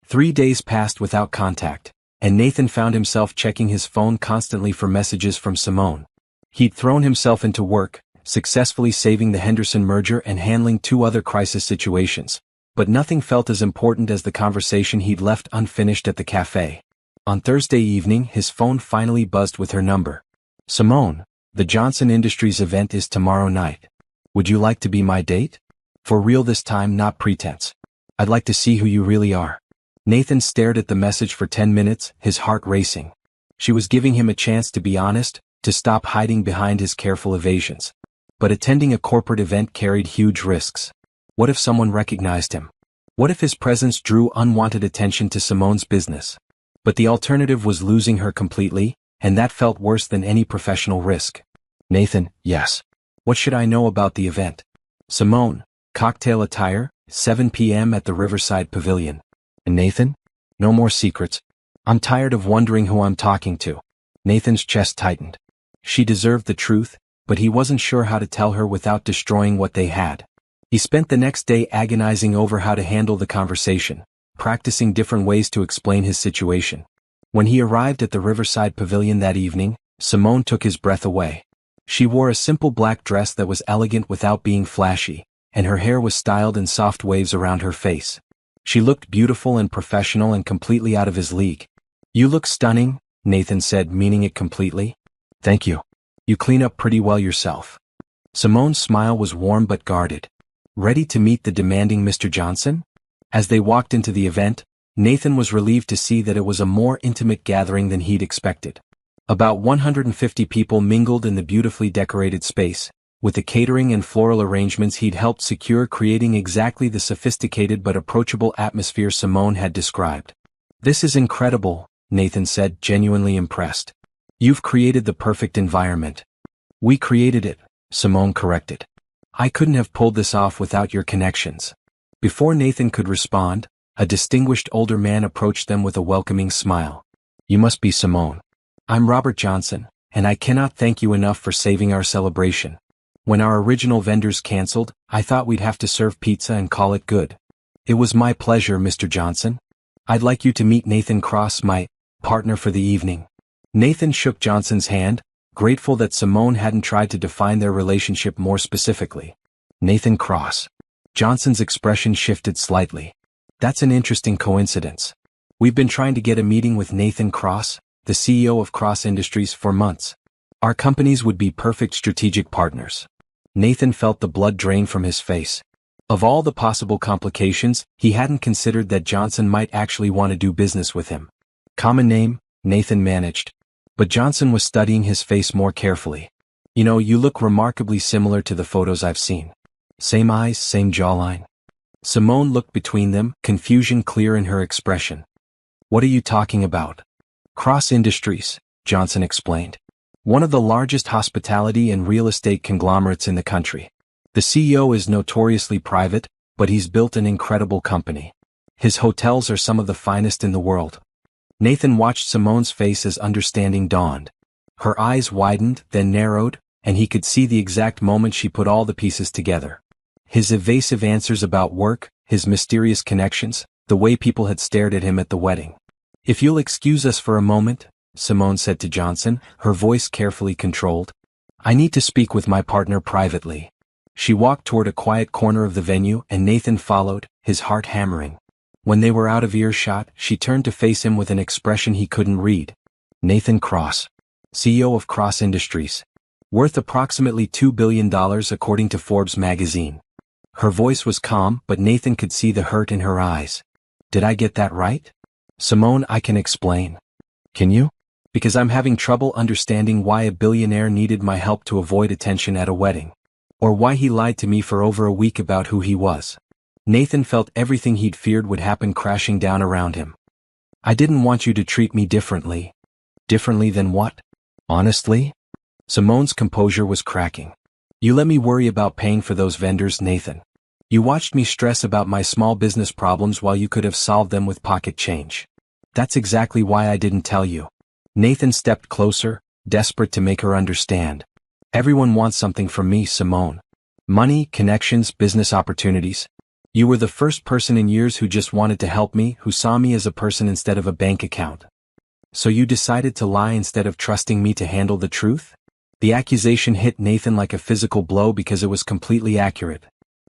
3 days passed without contact, and Nathan found himself checking his phone constantly for messages from Simone. He'd thrown himself into work, successfully saving the Henderson merger and handling 2 other crisis situations, but nothing felt as important as the conversation he'd left unfinished at the cafe. On Thursday evening, his phone finally buzzed with her number. Simone, the Johnson Industries event is tomorrow night. Would you like to be my date? For real this time, not pretense. I'd like to see who you really are. Nathan stared at the message for 10 minutes, his heart racing. She was giving him a chance to be honest, to stop hiding behind his careful evasions. But attending a corporate event carried huge risks. What if someone recognized him? What if his presence drew unwanted attention to Simone's business? But the alternative was losing her completely, and that felt worse than any professional risk. Nathan, yes. What should I know about the event? Simone, cocktail attire, 7 p.m. at the Riverside Pavilion. And Nathan? No more secrets. I'm tired of wondering who I'm talking to. Nathan's chest tightened. She deserved the truth, but he wasn't sure how to tell her without destroying what they had. He spent the next day agonizing over how to handle the conversation, practicing different ways to explain his situation. When he arrived at the Riverside Pavilion that evening, Simone took his breath away. She wore a simple black dress that was elegant without being flashy, and her hair was styled in soft waves around her face. She looked beautiful and professional and completely out of his league. "You look stunning," Nathan said, meaning it completely. "Thank you. You clean up pretty well yourself." Simone's smile was warm but guarded. "Ready to meet the demanding Mr. Johnson?" As they walked into the event, Nathan was relieved to see that it was a more intimate gathering than he'd expected. About 150 people mingled in the beautifully decorated space, with the catering and floral arrangements he'd helped secure, creating exactly the sophisticated but approachable atmosphere Simone had described. "This is incredible," Nathan said, genuinely impressed. "You've created the perfect environment." "We created it," Simone corrected. "I couldn't have pulled this off without your connections." Before Nathan could respond, a distinguished older man approached them with a welcoming smile. "You must be Simone. I'm Robert Johnson, and I cannot thank you enough for saving our celebration. When our original vendors canceled, I thought we'd have to serve pizza and call it good." "It was my pleasure, Mr. Johnson. I'd like you to meet Nathan Cross, my partner for the evening." Nathan shook Johnson's hand, grateful that Simone hadn't tried to define their relationship more specifically. "Nathan Cross." Johnson's expression shifted slightly. "That's an interesting coincidence. We've been trying to get a meeting with Nathan Cross, the CEO of Cross Industries, for months. Our companies would be perfect strategic partners." Nathan felt the blood drain from his face. Of all the possible complications, he hadn't considered that Johnson might actually want to do business with him. "Common name," Nathan managed. But Johnson was studying his face more carefully. "You know, you look remarkably similar to the photos I've seen. Same eyes, same jawline." Simone looked between them, confusion clear in her expression. "What are you talking about?" "Cross Industries," Johnson explained. "One of the largest hospitality and real estate conglomerates in the country. The CEO is notoriously private, but he's built an incredible company. His hotels are some of the finest in the world." Nathan watched Simone's face as understanding dawned. Her eyes widened, then narrowed, and he could see the exact moment she put all the pieces together. His evasive answers about work, his mysterious connections, the way people had stared at him at the wedding. "If you'll excuse us for a moment," Simone said to Johnson, her voice carefully controlled. "I need to speak with my partner privately." She walked toward a quiet corner of the venue and Nathan followed, his heart hammering. When they were out of earshot, she turned to face him with an expression he couldn't read. "Nathan Cross, CEO of Cross Industries. Worth approximately $2 billion according to Forbes magazine." Her voice was calm, but Nathan could see the hurt in her eyes. "Did I get that right?" "Simone, I can explain." "Can you?" "Because I'm having trouble understanding why a billionaire needed my help to avoid attention at a wedding. Or why he lied to me for over a week about who he was." Nathan felt everything he'd feared would happen crashing down around him. "I didn't want you to treat me differently." "Differently than what?" "Honestly?" Simone's composure was cracking. "You let me worry about paying for those vendors, Nathan. You watched me stress about my small business problems while you could have solved them with pocket change. That's exactly why I didn't tell you." Nathan stepped closer, desperate to make her understand. "Everyone wants something from me, Simone. Money, connections, business opportunities. You were the first person in years who just wanted to help me, who saw me as a person instead of a bank account. So you decided to lie instead of trusting me to handle the truth?" The accusation hit Nathan like a physical blow because it was completely accurate.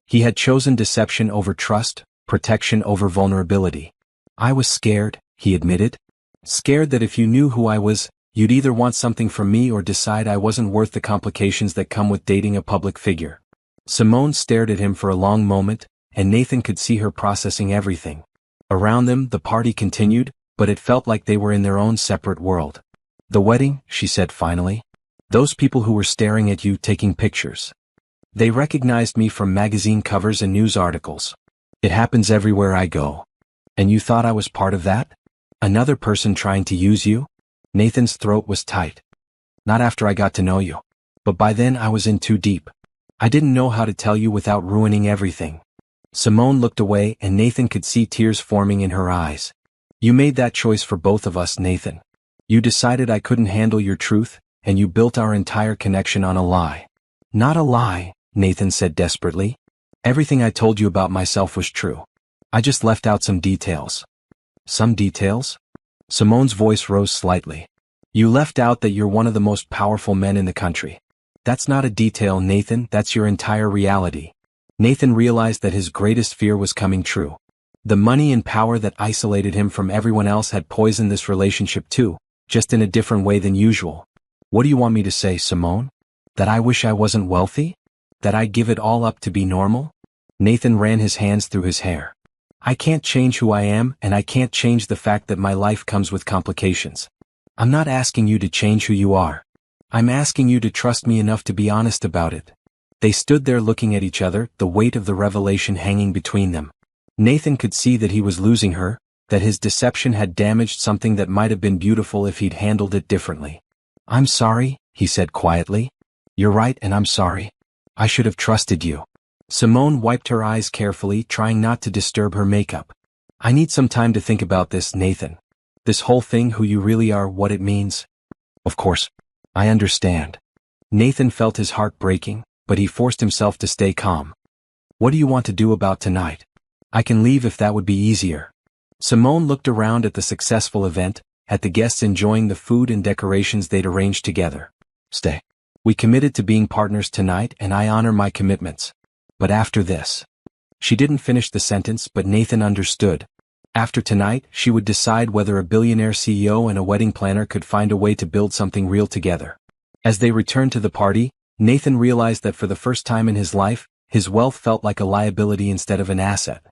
He had chosen deception over trust, protection over vulnerability. "I was scared," he admitted. "Scared that if you knew who I was, you'd either want something from me or decide I wasn't worth the complications that come with dating a public figure." Simone stared at him for a long moment, and Nathan could see her processing everything. Around them, the party continued, but it felt like they were in their own separate world. "The wedding," she said finally. "Those people who were staring at you taking pictures. They recognized me from magazine covers and news articles. It happens everywhere I go. And you thought I was part of that? Another person trying to use you?" Nathan's throat was tight. "Not after I got to know you. But by then I was in too deep. I didn't know how to tell you without ruining everything." Simone looked away and Nathan could see tears forming in her eyes. "You made that choice for both of us, Nathan. You decided I couldn't handle your truth, and you built our entire connection on a lie." "Not a lie," Nathan said desperately. "Everything I told you about myself was true. I just left out some details." "Some details?" Simone's voice rose slightly. "You left out that you're one of the most powerful men in the country. That's not a detail, Nathan, that's your entire reality. Nathan realized that his greatest fear was coming true. The money and power that isolated him from everyone else had poisoned this relationship too, just in a different way than usual. What do you want me to say, Simone? That I wish I wasn't wealthy? That I'd give it all up to be normal? Nathan ran his hands through his hair. I can't change who I am, and I can't change the fact that my life comes with complications. I'm not asking you to change who you are. I'm asking you to trust me enough to be honest about it. They stood there looking at each other, the weight of the revelation hanging between them. Nathan could see that he was losing her, that his deception had damaged something that might have been beautiful if he'd handled it differently. I'm sorry, he said quietly. You're right, and I'm sorry. I should have trusted you. Simone wiped her eyes carefully, trying not to disturb her makeup. I need some time to think about this, Nathan. This whole thing, who you really are, what it means. Of course. I understand. Nathan felt his heart breaking, but he forced himself to stay calm. What do you want to do about tonight? I can leave if that would be easier. Simone looked around at the successful event, at the guests enjoying the food and decorations they'd arranged together. Stay. We committed to being partners tonight, and I honor my commitments. But after this. She didn't finish the sentence, but Nathan understood. After tonight, she would decide whether a billionaire CEO and a wedding planner could find a way to build something real together. As they returned to the party, Nathan realized that for the first time in his life, his wealth felt like a liability instead of an asset.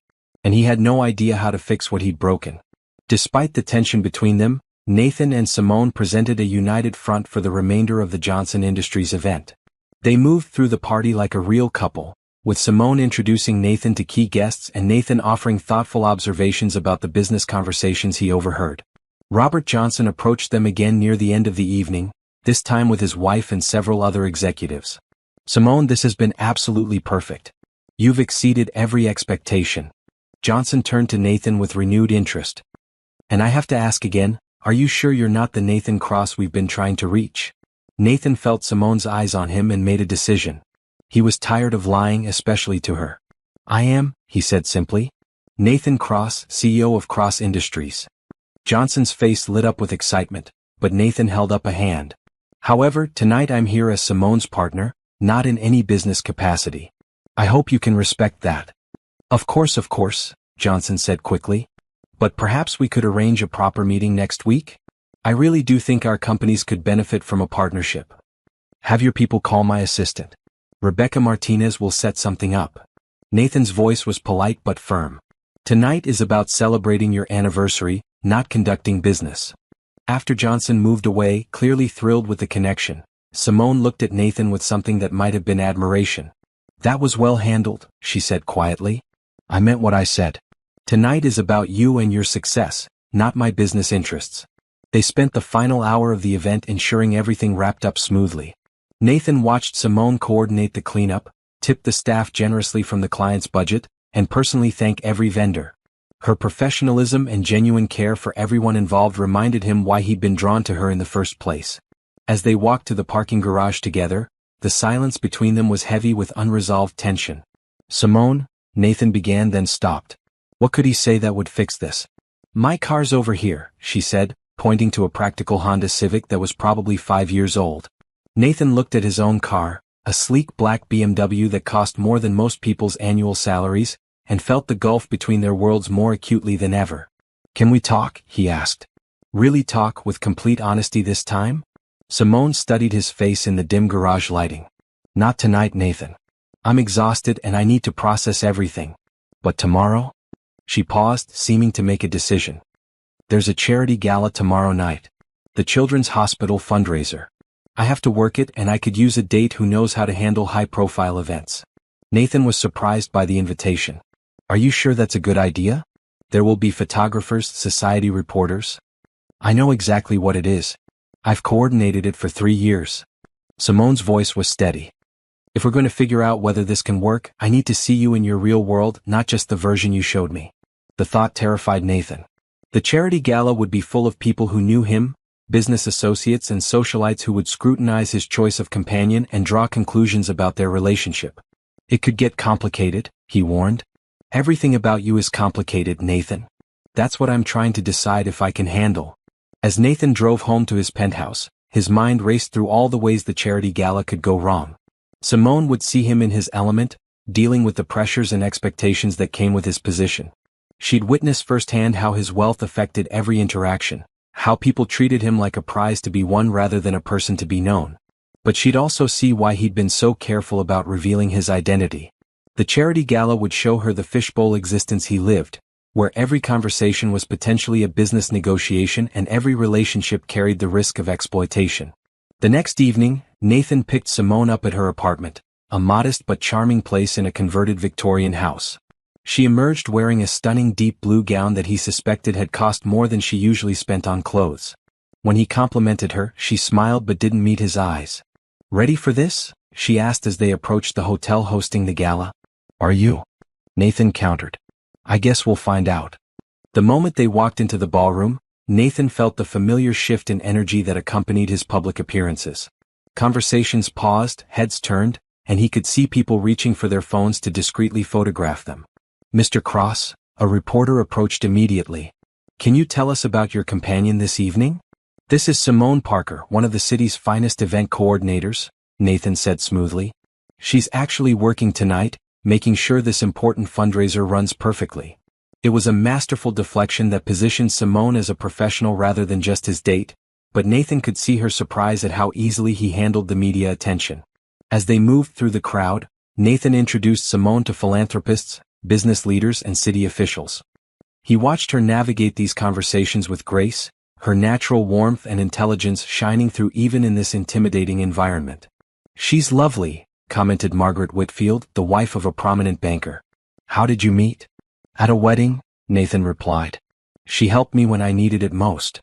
And he had no idea how to fix what he'd broken. Despite the tension between them, Nathan and Simone presented a united front for the remainder of the Johnson Industries event. They moved through the party like a real couple, with Simone introducing Nathan to key guests and Nathan offering thoughtful observations about the business conversations he overheard. Robert Johnson approached them again near the end of the evening, this time with his wife and several other executives. Simone, this has been absolutely perfect. You've exceeded every expectation. Johnson turned to Nathan with renewed interest. And I have to ask again, are you sure you're not the Nathan Cross we've been trying to reach? Nathan felt Simone's eyes on him and made a decision. He was tired of lying, especially to her. I am, he said simply. Nathan Cross, CEO of Cross Industries. Johnson's face lit up with excitement, but Nathan held up a hand. However, tonight I'm here as Simone's partner, not in any business capacity. I hope you can respect that. Of course, Johnson said quickly. But perhaps we could arrange a proper meeting next week? I really do think our companies could benefit from a partnership. Have your people call my assistant. Rebecca Martinez will set something up. Nathan's voice was polite but firm. Tonight is about celebrating your anniversary, not conducting business. After Johnson moved away, clearly thrilled with the connection, Simone looked at Nathan with something that might have been admiration. That was well handled, she said quietly. I meant what I said. Tonight is about you and your success, not my business interests. They spent the final hour of the event ensuring everything wrapped up smoothly. Nathan watched Simone coordinate the cleanup, tip the staff generously from the client's budget, and personally thank every vendor. Her professionalism and genuine care for everyone involved reminded him why he'd been drawn to her in the first place. As they walked to the parking garage together, the silence between them was heavy with unresolved tension. Simone, Nathan began, then stopped. What could he say that would fix this? My car's over here, she said, pointing to a practical Honda Civic that was probably 5 years old. Nathan looked at his own car, a sleek black BMW that cost more than most people's annual salaries, and felt the gulf between their worlds more acutely than ever. Can we talk? He asked. Really talk, with complete honesty this time? Simone studied his face in the dim garage lighting. Not tonight, Nathan. I'm exhausted and I need to process everything. But tomorrow? She paused, seeming to make a decision. There's a charity gala tomorrow night. The Children's Hospital fundraiser. I have to work it, and I could use a date who knows how to handle high-profile events. Nathan was surprised by the invitation. Are you sure that's a good idea? There will be photographers, society reporters. I know exactly what it is. I've coordinated it for 3 years. Simone's voice was steady. If we're going to figure out whether this can work, I need to see you in your real world, not just the version you showed me. The thought terrified Nathan. The charity gala would be full of people who knew him, business associates and socialites who would scrutinize his choice of companion and draw conclusions about their relationship. It could get complicated, he warned. Everything about you is complicated, Nathan. That's what I'm trying to decide if I can handle. As Nathan drove home to his penthouse, his mind raced through all the ways the charity gala could go wrong. Simone would see him in his element, dealing with the pressures and expectations that came with his position. She'd witnessed firsthand how his wealth affected every interaction, how people treated him like a prize to be won rather than a person to be known. But she'd also see why he'd been so careful about revealing his identity. The charity gala would show her the fishbowl existence he lived, where every conversation was potentially a business negotiation and every relationship carried the risk of exploitation. The next evening, Nathan picked Simone up at her apartment, a modest but charming place in a converted Victorian house. She emerged wearing a stunning deep blue gown that he suspected had cost more than she usually spent on clothes. When he complimented her, she smiled but didn't meet his eyes. "Ready for this?" she asked as they approached the hotel hosting the gala. "Are you?" Nathan countered. "I guess we'll find out." The moment they walked into the ballroom, Nathan felt the familiar shift in energy that accompanied his public appearances. Conversations paused, heads turned, and he could see people reaching for their phones to discreetly photograph them. "Mr. Cross," a reporter approached immediately. "Can you tell us about your companion this evening?" "This is Simone Parker, one of the city's finest event coordinators," Nathan said smoothly. "She's actually working tonight, making sure this important fundraiser runs perfectly." It was a masterful deflection that positioned Simone as a professional rather than just his date, but Nathan could see her surprise at how easily he handled the media attention. As they moved through the crowd, Nathan introduced Simone to philanthropists, business leaders and city officials. He watched her navigate these conversations with grace, her natural warmth and intelligence shining through even in this intimidating environment. "She's lovely," commented Margaret Whitfield, the wife of a prominent banker. "How did you meet?" "At a wedding," Nathan replied. "She helped me when I needed it most."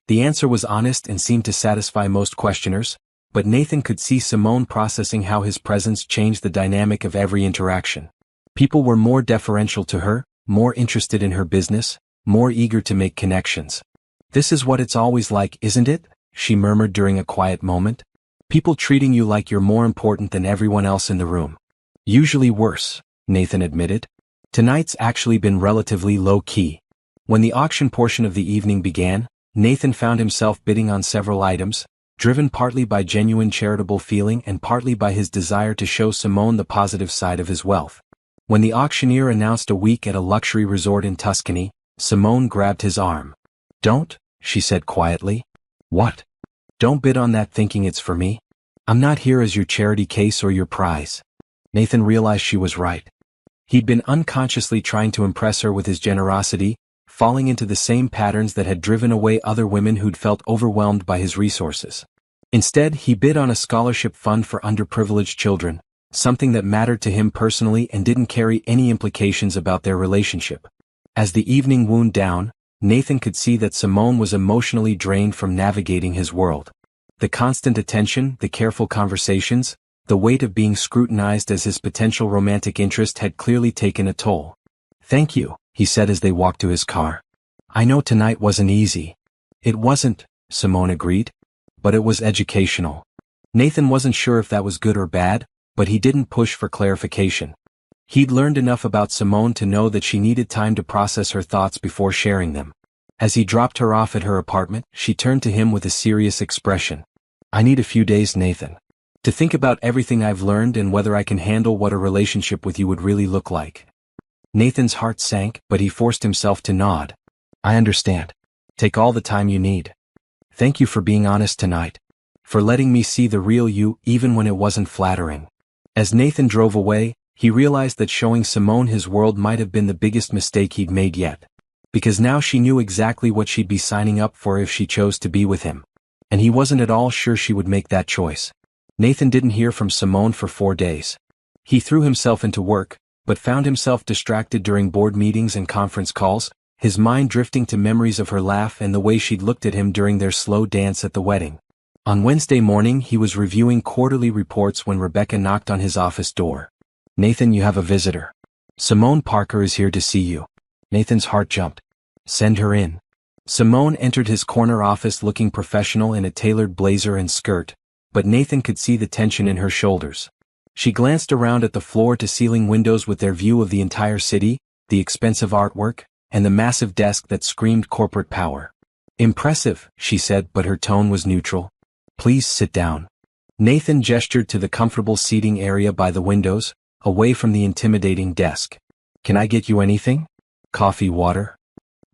The answer was honest and seemed to satisfy most questioners, but Nathan could see Simone processing how his presence changed the dynamic of every interaction. People were more deferential to her, more interested in her business, more eager to make connections. "This is what it's always like, isn't it?" she murmured during a quiet moment. "People treating you like you're more important than everyone else in the room." "Usually worse," Nathan admitted. "Tonight's actually been relatively low-key." When the auction portion of the evening began, Nathan found himself bidding on several items, driven partly by genuine charitable feeling and partly by his desire to show Simone the positive side of his wealth. When the auctioneer announced a week at a luxury resort in Tuscany, Simone grabbed his arm. "Don't," she said quietly. "What?" "Don't bid on that thinking it's for me. I'm not here as your charity case or your prize." Nathan realized she was right. He'd been unconsciously trying to impress her with his generosity, falling into the same patterns that had driven away other women who'd felt overwhelmed by his resources. Instead, he bid on a scholarship fund for underprivileged children, something that mattered to him personally and didn't carry any implications about their relationship. As the evening wound down, Nathan could see that Simone was emotionally drained from navigating his world. The constant attention, the careful conversations, the weight of being scrutinized as his potential romantic interest had clearly taken a toll. "Thank you," he said as they walked to his car. "I know tonight wasn't easy." "It wasn't," Simone agreed. "But it was educational." Nathan wasn't sure if that was good or bad, but he didn't push for clarification. He'd learned enough about Simone to know that she needed time to process her thoughts before sharing them. As he dropped her off at her apartment, she turned to him with a serious expression. "I need a few days, Nathan, to think about everything I've learned and whether I can handle what a relationship with you would really look like." Nathan's heart sank, but he forced himself to nod. "I understand. Take all the time you need. Thank you for being honest tonight. For letting me see the real you even when it wasn't flattering." As Nathan drove away, he realized that showing Simone his world might have been the biggest mistake he'd made yet. Because now she knew exactly what she'd be signing up for if she chose to be with him. And he wasn't at all sure she would make that choice. Nathan didn't hear from Simone for 4 days. He threw himself into work, but found himself distracted during board meetings and conference calls, his mind drifting to memories of her laugh and the way she'd looked at him during their slow dance at the wedding. On Wednesday morning he was reviewing quarterly reports when Rebecca knocked on his office door. "Nathan, you have a visitor. Simone Parker is here to see you." Nathan's heart jumped. "Send her in." Simone entered his corner office looking professional in a tailored blazer and skirt, but Nathan could see the tension in her shoulders. She glanced around at the floor-to-ceiling windows with their view of the entire city, the expensive artwork, and the massive desk that screamed corporate power. "Impressive," she said, but her tone was neutral. "Please sit down." Nathan gestured to the comfortable seating area by the windows, away from the intimidating desk. "Can I get you anything? Coffee, water?"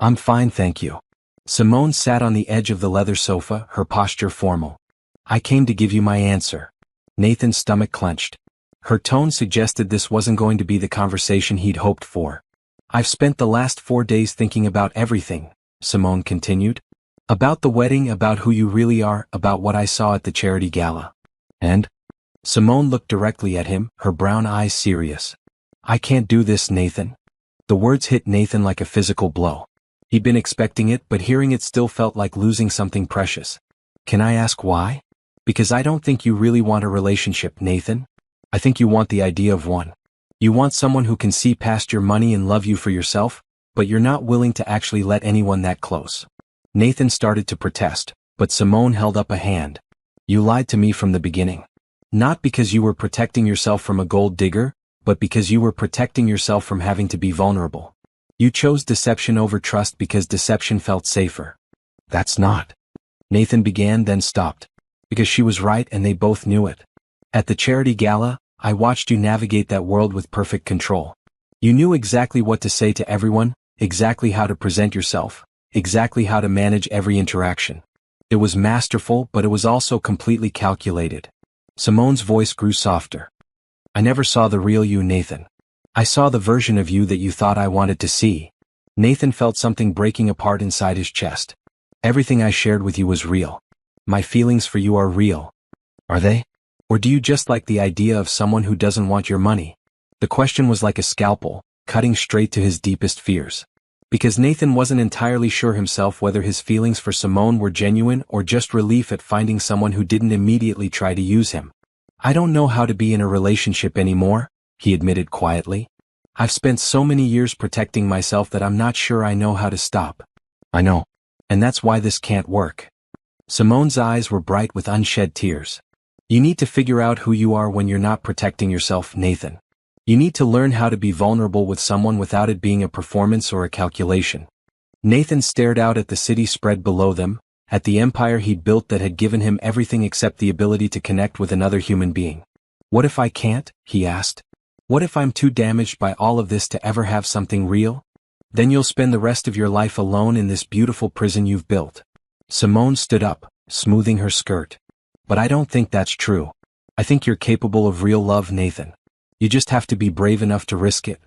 "I'm fine, thank you." Simone sat on the edge of the leather sofa, her posture formal. "I came to give you my answer." Nathan's stomach clenched. Her tone suggested this wasn't going to be the conversation he'd hoped for. "I've spent the last 4 days thinking about everything," Simone continued. "About the wedding, about who you really are, about what I saw at the charity gala." "And?" Simone looked directly at him, her brown eyes serious. "I can't do this, Nathan." The words hit Nathan like a physical blow. He'd been expecting it, but hearing it still felt like losing something precious. "Can I ask why?" "Because I don't think you really want a relationship, Nathan. I think you want the idea of one. You want someone who can see past your money and love you for yourself, but you're not willing to actually let anyone that close." Nathan started to protest, but Simone held up a hand. "You lied to me from the beginning. Not because you were protecting yourself from a gold digger, but because you were protecting yourself from having to be vulnerable. You chose deception over trust because deception felt safer." "That's not," Nathan began, then stopped. "Because she was right and they both knew it. At the charity gala, I watched you navigate that world with perfect control. You knew exactly what to say to everyone, exactly how to present yourself, exactly how to manage every interaction. It was masterful, but it was also completely calculated." Simone's voice grew softer. "I never saw the real you, Nathan. I saw the version of you that you thought I wanted to see." Nathan felt something breaking apart inside his chest. "Everything I shared with you was real. My feelings for you are real." "Are they? Or do you just like the idea of someone who doesn't want your money?" The question was like a scalpel, cutting straight to his deepest fears. Because Nathan wasn't entirely sure himself whether his feelings for Simone were genuine or just relief at finding someone who didn't immediately try to use him. "I don't know how to be in a relationship anymore," he admitted quietly. "I've spent so many years protecting myself that I'm not sure I know how to stop." "I know. And that's why this can't work." Simone's eyes were bright with unshed tears. "You need to figure out who you are when you're not protecting yourself, Nathan. You need to learn how to be vulnerable with someone without it being a performance or a calculation." Nathan stared out at the city spread below them, at the empire he'd built that had given him everything except the ability to connect with another human being. "What if I can't?" he asked. "What if I'm too damaged by all of this to ever have something real? Then you'll spend the rest of your life alone in this beautiful prison you've built." Simone stood up, smoothing her skirt. "But I don't think that's true. I think you're capable of real love, Nathan. You just have to be brave enough to risk it."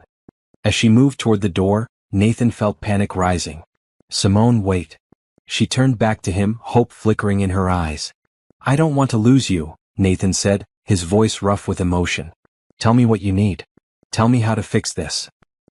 As she moved toward the door, Nathan felt panic rising. "Simone, wait." She turned back to him, hope flickering in her eyes. "I don't want to lose you," Nathan said, his voice rough with emotion. "Tell me what you need. Tell me how to fix this.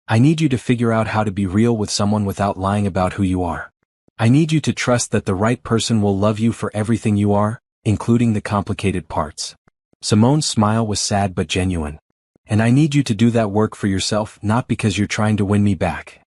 I need you to figure out how to be real with someone without lying about who you are. I need you to trust that the right person will love you for everything you are, including the complicated parts." Simone's smile was sad but genuine. "And I need you to do that work for yourself, not because you're trying to win me back.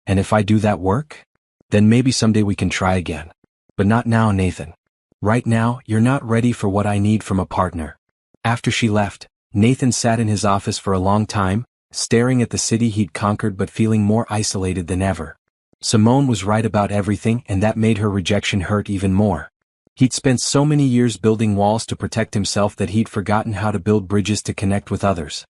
And if I do that work? Then maybe someday we can try again. But not now, Nathan. Right now, you're not ready for what I need from a partner." After she left, Nathan sat in his office for a long time, staring at the city he'd conquered but feeling more isolated than ever. Simone was right about everything, and that made her rejection hurt even more. He'd spent so many years building walls to protect himself that he'd forgotten how to build bridges to connect with others.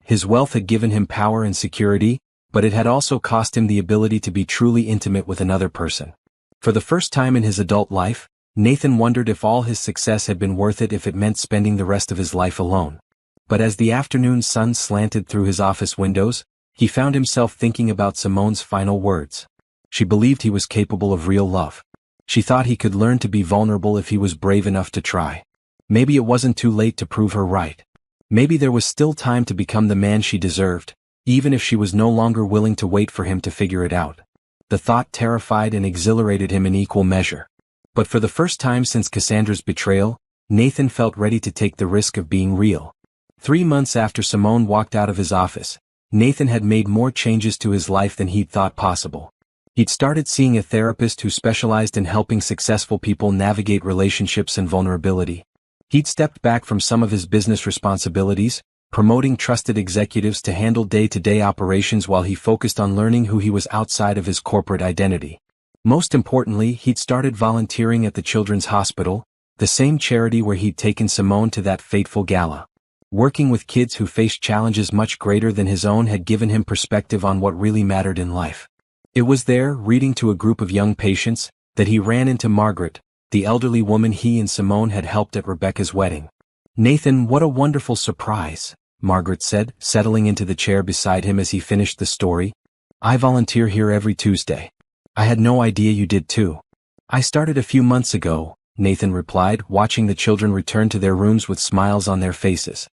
His wealth had given him power and security, but it had also cost him the ability to be truly intimate with another person. For the first time in his adult life, Nathan wondered if all his success had been worth it if it meant spending the rest of his life alone. But as the afternoon sun slanted through his office windows, he found himself thinking about Simone's final words. She believed he was capable of real love. She thought he could learn to be vulnerable if he was brave enough to try. Maybe it wasn't too late to prove her right. Maybe there was still time to become the man she deserved, even if she was no longer willing to wait for him to figure it out. The thought terrified and exhilarated him in equal measure. But for the first time since Cassandra's betrayal, Nathan felt ready to take the risk of being real. 3 months after Simone walked out of his office, Nathan had made more changes to his life than he'd thought possible. He'd started seeing a therapist who specialized in helping successful people navigate relationships and vulnerability. He'd stepped back from some of his business responsibilities, promoting trusted executives to handle day-to-day operations while he focused on learning who he was outside of his corporate identity. Most importantly, he'd started volunteering at the Children's Hospital, the same charity where he'd taken Simone to that fateful gala. Working with kids who faced challenges much greater than his own had given him perspective on what really mattered in life. It was there, reading to a group of young patients, that he ran into Margaret, the elderly woman he and Simone had helped at Rebecca's wedding. "Nathan, what a wonderful surprise," Margaret said, settling into the chair beside him as he finished the story. "I volunteer here every Tuesday. I had no idea you did too." "I started a few months ago," Nathan replied, watching the children return to their rooms with smiles on their faces.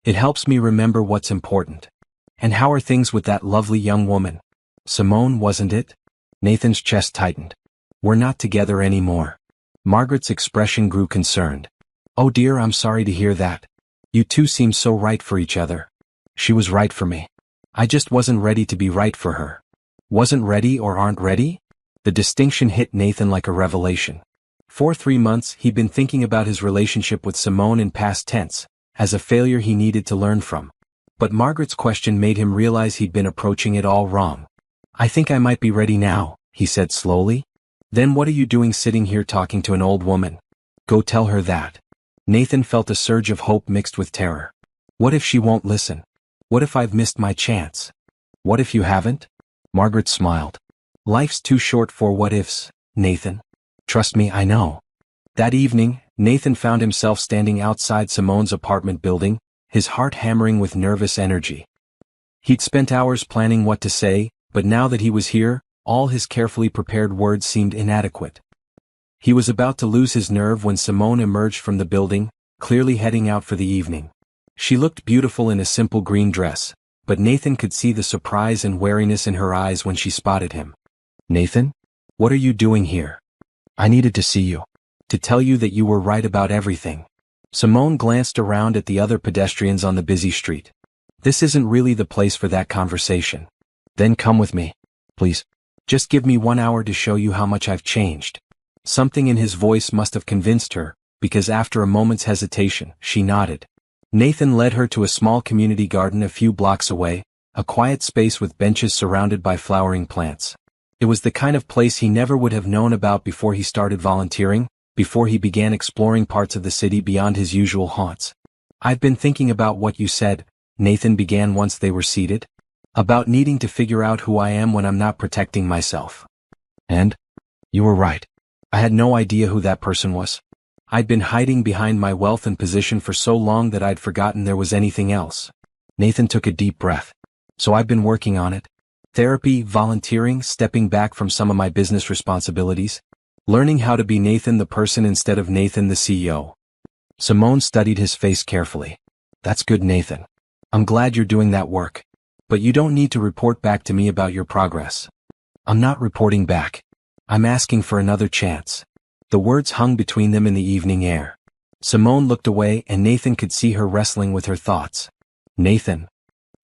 "It helps me remember what's important." "And how are things with that lovely young woman? Simone, wasn't it?" Nathan's chest tightened. "We're not together anymore." Margaret's expression grew concerned. "Oh dear, I'm sorry to hear that. You two seem so right for each other." "She was right for me. I just wasn't ready to be right for her." "Wasn't ready or aren't ready?" The distinction hit Nathan like a revelation. For 3 months he'd been thinking about his relationship with Simone in past tense, as a failure he needed to learn from. But Margaret's question made him realize he'd been approaching it all wrong. "I think I might be ready now," he said slowly. "Then what are you doing sitting here talking to an old woman? Go tell her that." Nathan felt a surge of hope mixed with terror. What if she won't listen? What if I've missed my chance? "What if you haven't?" Margaret smiled. "Life's too short for what ifs, Nathan. Trust me, I know." That evening, Nathan found himself standing outside Simone's apartment building, his heart hammering with nervous energy. He'd spent hours planning what to say, but now that he was here, all his carefully prepared words seemed inadequate. He was about to lose his nerve when Simone emerged from the building, clearly heading out for the evening. She looked beautiful in a simple green dress, but Nathan could see the surprise and wariness in her eyes when she spotted him. "Nathan? What are you doing here?" "I needed to see you. To tell you that you were right about everything." Simone glanced around at the other pedestrians on the busy street. "This isn't really the place for that conversation." "Then come with me, please. Just give me 1 hour to show you how much I've changed." Something in his voice must have convinced her, because after a moment's hesitation, she nodded. Nathan led her to a small community garden a few blocks away, a quiet space with benches surrounded by flowering plants. It was the kind of place he never would have known about before he started volunteering, before he began exploring parts of the city beyond his usual haunts. "I've been thinking about what you said," Nathan began once they were seated. "About needing to figure out who I am when I'm not protecting myself." "And? You were right. I had no idea who that person was. I'd been hiding behind my wealth and position for so long that I'd forgotten there was anything else." Nathan took a deep breath. "So I've been working on it. Therapy, volunteering, stepping back from some of my business responsibilities. Learning how to be Nathan the person instead of Nathan the CEO." Simone studied his face carefully. "That's good, Nathan. I'm glad you're doing that work. But you don't need to report back to me about your progress." "I'm not reporting back. I'm asking for another chance." The words hung between them in the evening air. Simone looked away and Nathan could see her wrestling with her thoughts. "Nathan,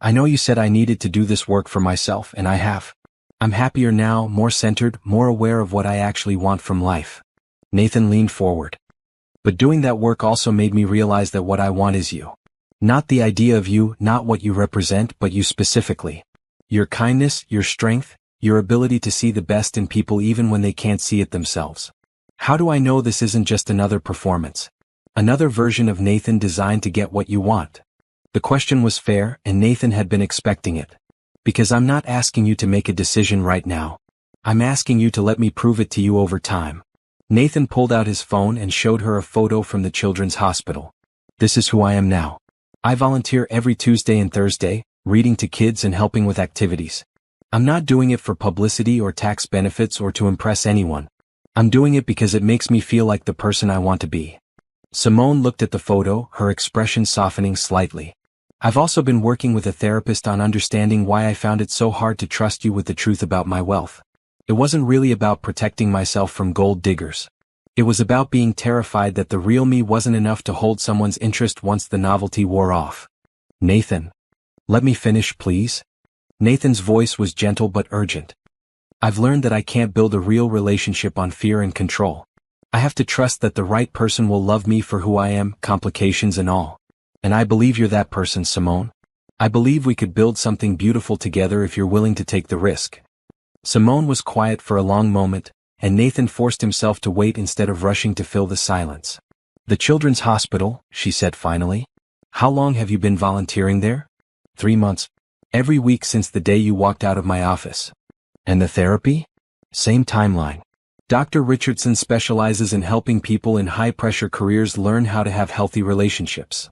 I know you said I needed to do this work for myself, and I have. I'm happier now, more centered, more aware of what I actually want from life." Nathan leaned forward. "But doing that work also made me realize that what I want is you. Not the idea of you, not what you represent, but you specifically. Your kindness, your strength, your ability to see the best in people even when they can't see it themselves. How do I know this isn't just another performance? Another version of Nathan designed to get what you want?" The question was fair, and Nathan had been expecting it. "Because I'm not asking you to make a decision right now. I'm asking you to let me prove it to you over time." Nathan pulled out his phone and showed her a photo from the children's hospital. "This is who I am now. I volunteer every Tuesday and Thursday, reading to kids and helping with activities. I'm not doing it for publicity or tax benefits or to impress anyone. I'm doing it because it makes me feel like the person I want to be." Simone looked at the photo, her expression softening slightly. "I've also been working with a therapist on understanding why I found it so hard to trust you with the truth about my wealth. It wasn't really about protecting myself from gold diggers. It was about being terrified that the real me wasn't enough to hold someone's interest once the novelty wore off." "Nathan, let me finish, please." Nathan's voice was gentle but urgent. "I've learned that I can't build a real relationship on fear and control. I have to trust that the right person will love me for who I am, complications and all. And I believe you're that person, Simone. I believe we could build something beautiful together if you're willing to take the risk." Simone was quiet for a long moment, and Nathan forced himself to wait instead of rushing to fill the silence. "The children's hospital," she said finally. How long have you been volunteering there? 3 months. Every week since the day you walked out of my office. And the therapy? Same timeline. Dr. Richardson specializes in helping people in high-pressure careers learn how to have healthy relationships.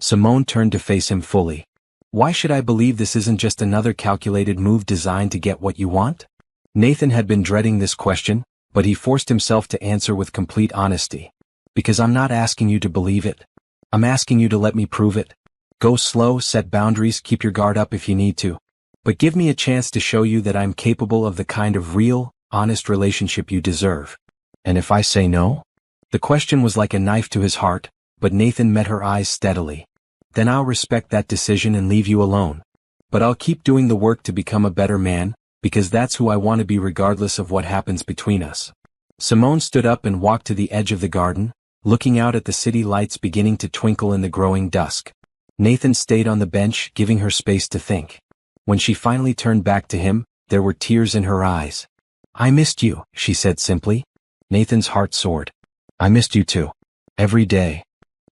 Simone turned to face him fully. Why should I believe this isn't just another calculated move designed to get what you want? Nathan had been dreading this question, but he forced himself to answer with complete honesty. Because I'm not asking you to believe it. I'm asking you to let me prove it. Go slow, set boundaries, keep your guard up if you need to. But give me a chance to show you that I'm capable of the kind of real, honest relationship you deserve. And if I say no? The question was like a knife to his heart, but Nathan met her eyes steadily. Then I'll respect that decision and leave you alone. But I'll keep doing the work to become a better man, because that's who I want to be regardless of what happens between us. Simone stood up and walked to the edge of the garden, looking out at the city lights beginning to twinkle in the growing dusk. Nathan stayed on the bench, giving her space to think. When she finally turned back to him, there were tears in her eyes. I missed you, she said simply. Nathan's heart soared. I missed you too. Every day.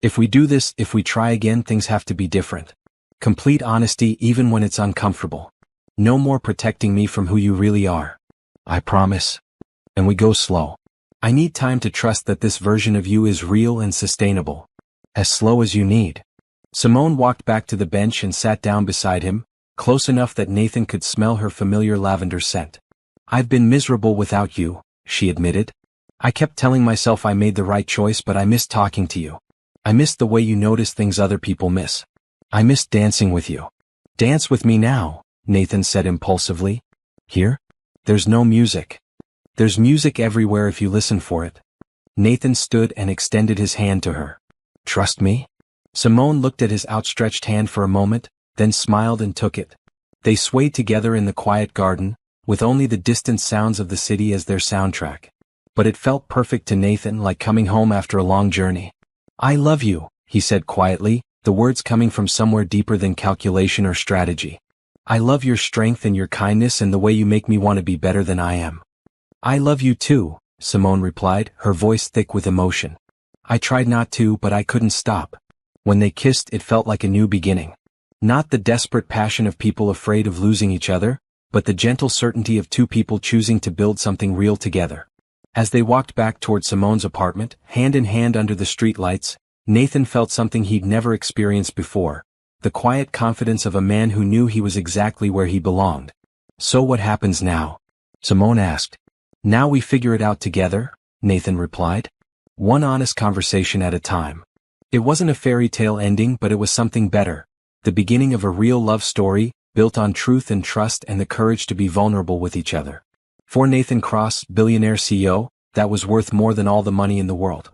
If we do this, if we try again, things have to be different. Complete honesty even when it's uncomfortable. No more protecting me from who you really are. I promise. And we go slow. I need time to trust that this version of you is real and sustainable. As slow as you need. Simone walked back to the bench and sat down beside him, close enough that Nathan could smell her familiar lavender scent. I've been miserable without you, she admitted. I kept telling myself I made the right choice, but I missed talking to you. I missed the way you notice things other people miss. I missed dancing with you. Dance with me now, Nathan said impulsively. Here? There's no music. There's music everywhere if you listen for it. Nathan stood and extended his hand to her. Trust me? Simone looked at his outstretched hand for a moment, then smiled and took it. They swayed together in the quiet garden, with only the distant sounds of the city as their soundtrack. But it felt perfect to Nathan, like coming home after a long journey. I love you, he said quietly, the words coming from somewhere deeper than calculation or strategy. I love your strength and your kindness and the way you make me want to be better than I am. I love you too, Simone replied, her voice thick with emotion. I tried not to, but I couldn't stop. When they kissed, it felt like a new beginning. Not the desperate passion of people afraid of losing each other, but the gentle certainty of two people choosing to build something real together. As they walked back toward Simone's apartment, hand in hand under the streetlights, Nathan felt something he'd never experienced before, the quiet confidence of a man who knew he was exactly where he belonged. So what happens now? Simone asked. Now we figure it out together, Nathan replied. One honest conversation at a time. It wasn't a fairy tale ending, but it was something better. The beginning of a real love story, built on truth and trust and the courage to be vulnerable with each other. For Nathan Cross, billionaire CEO, that was worth more than all the money in the world.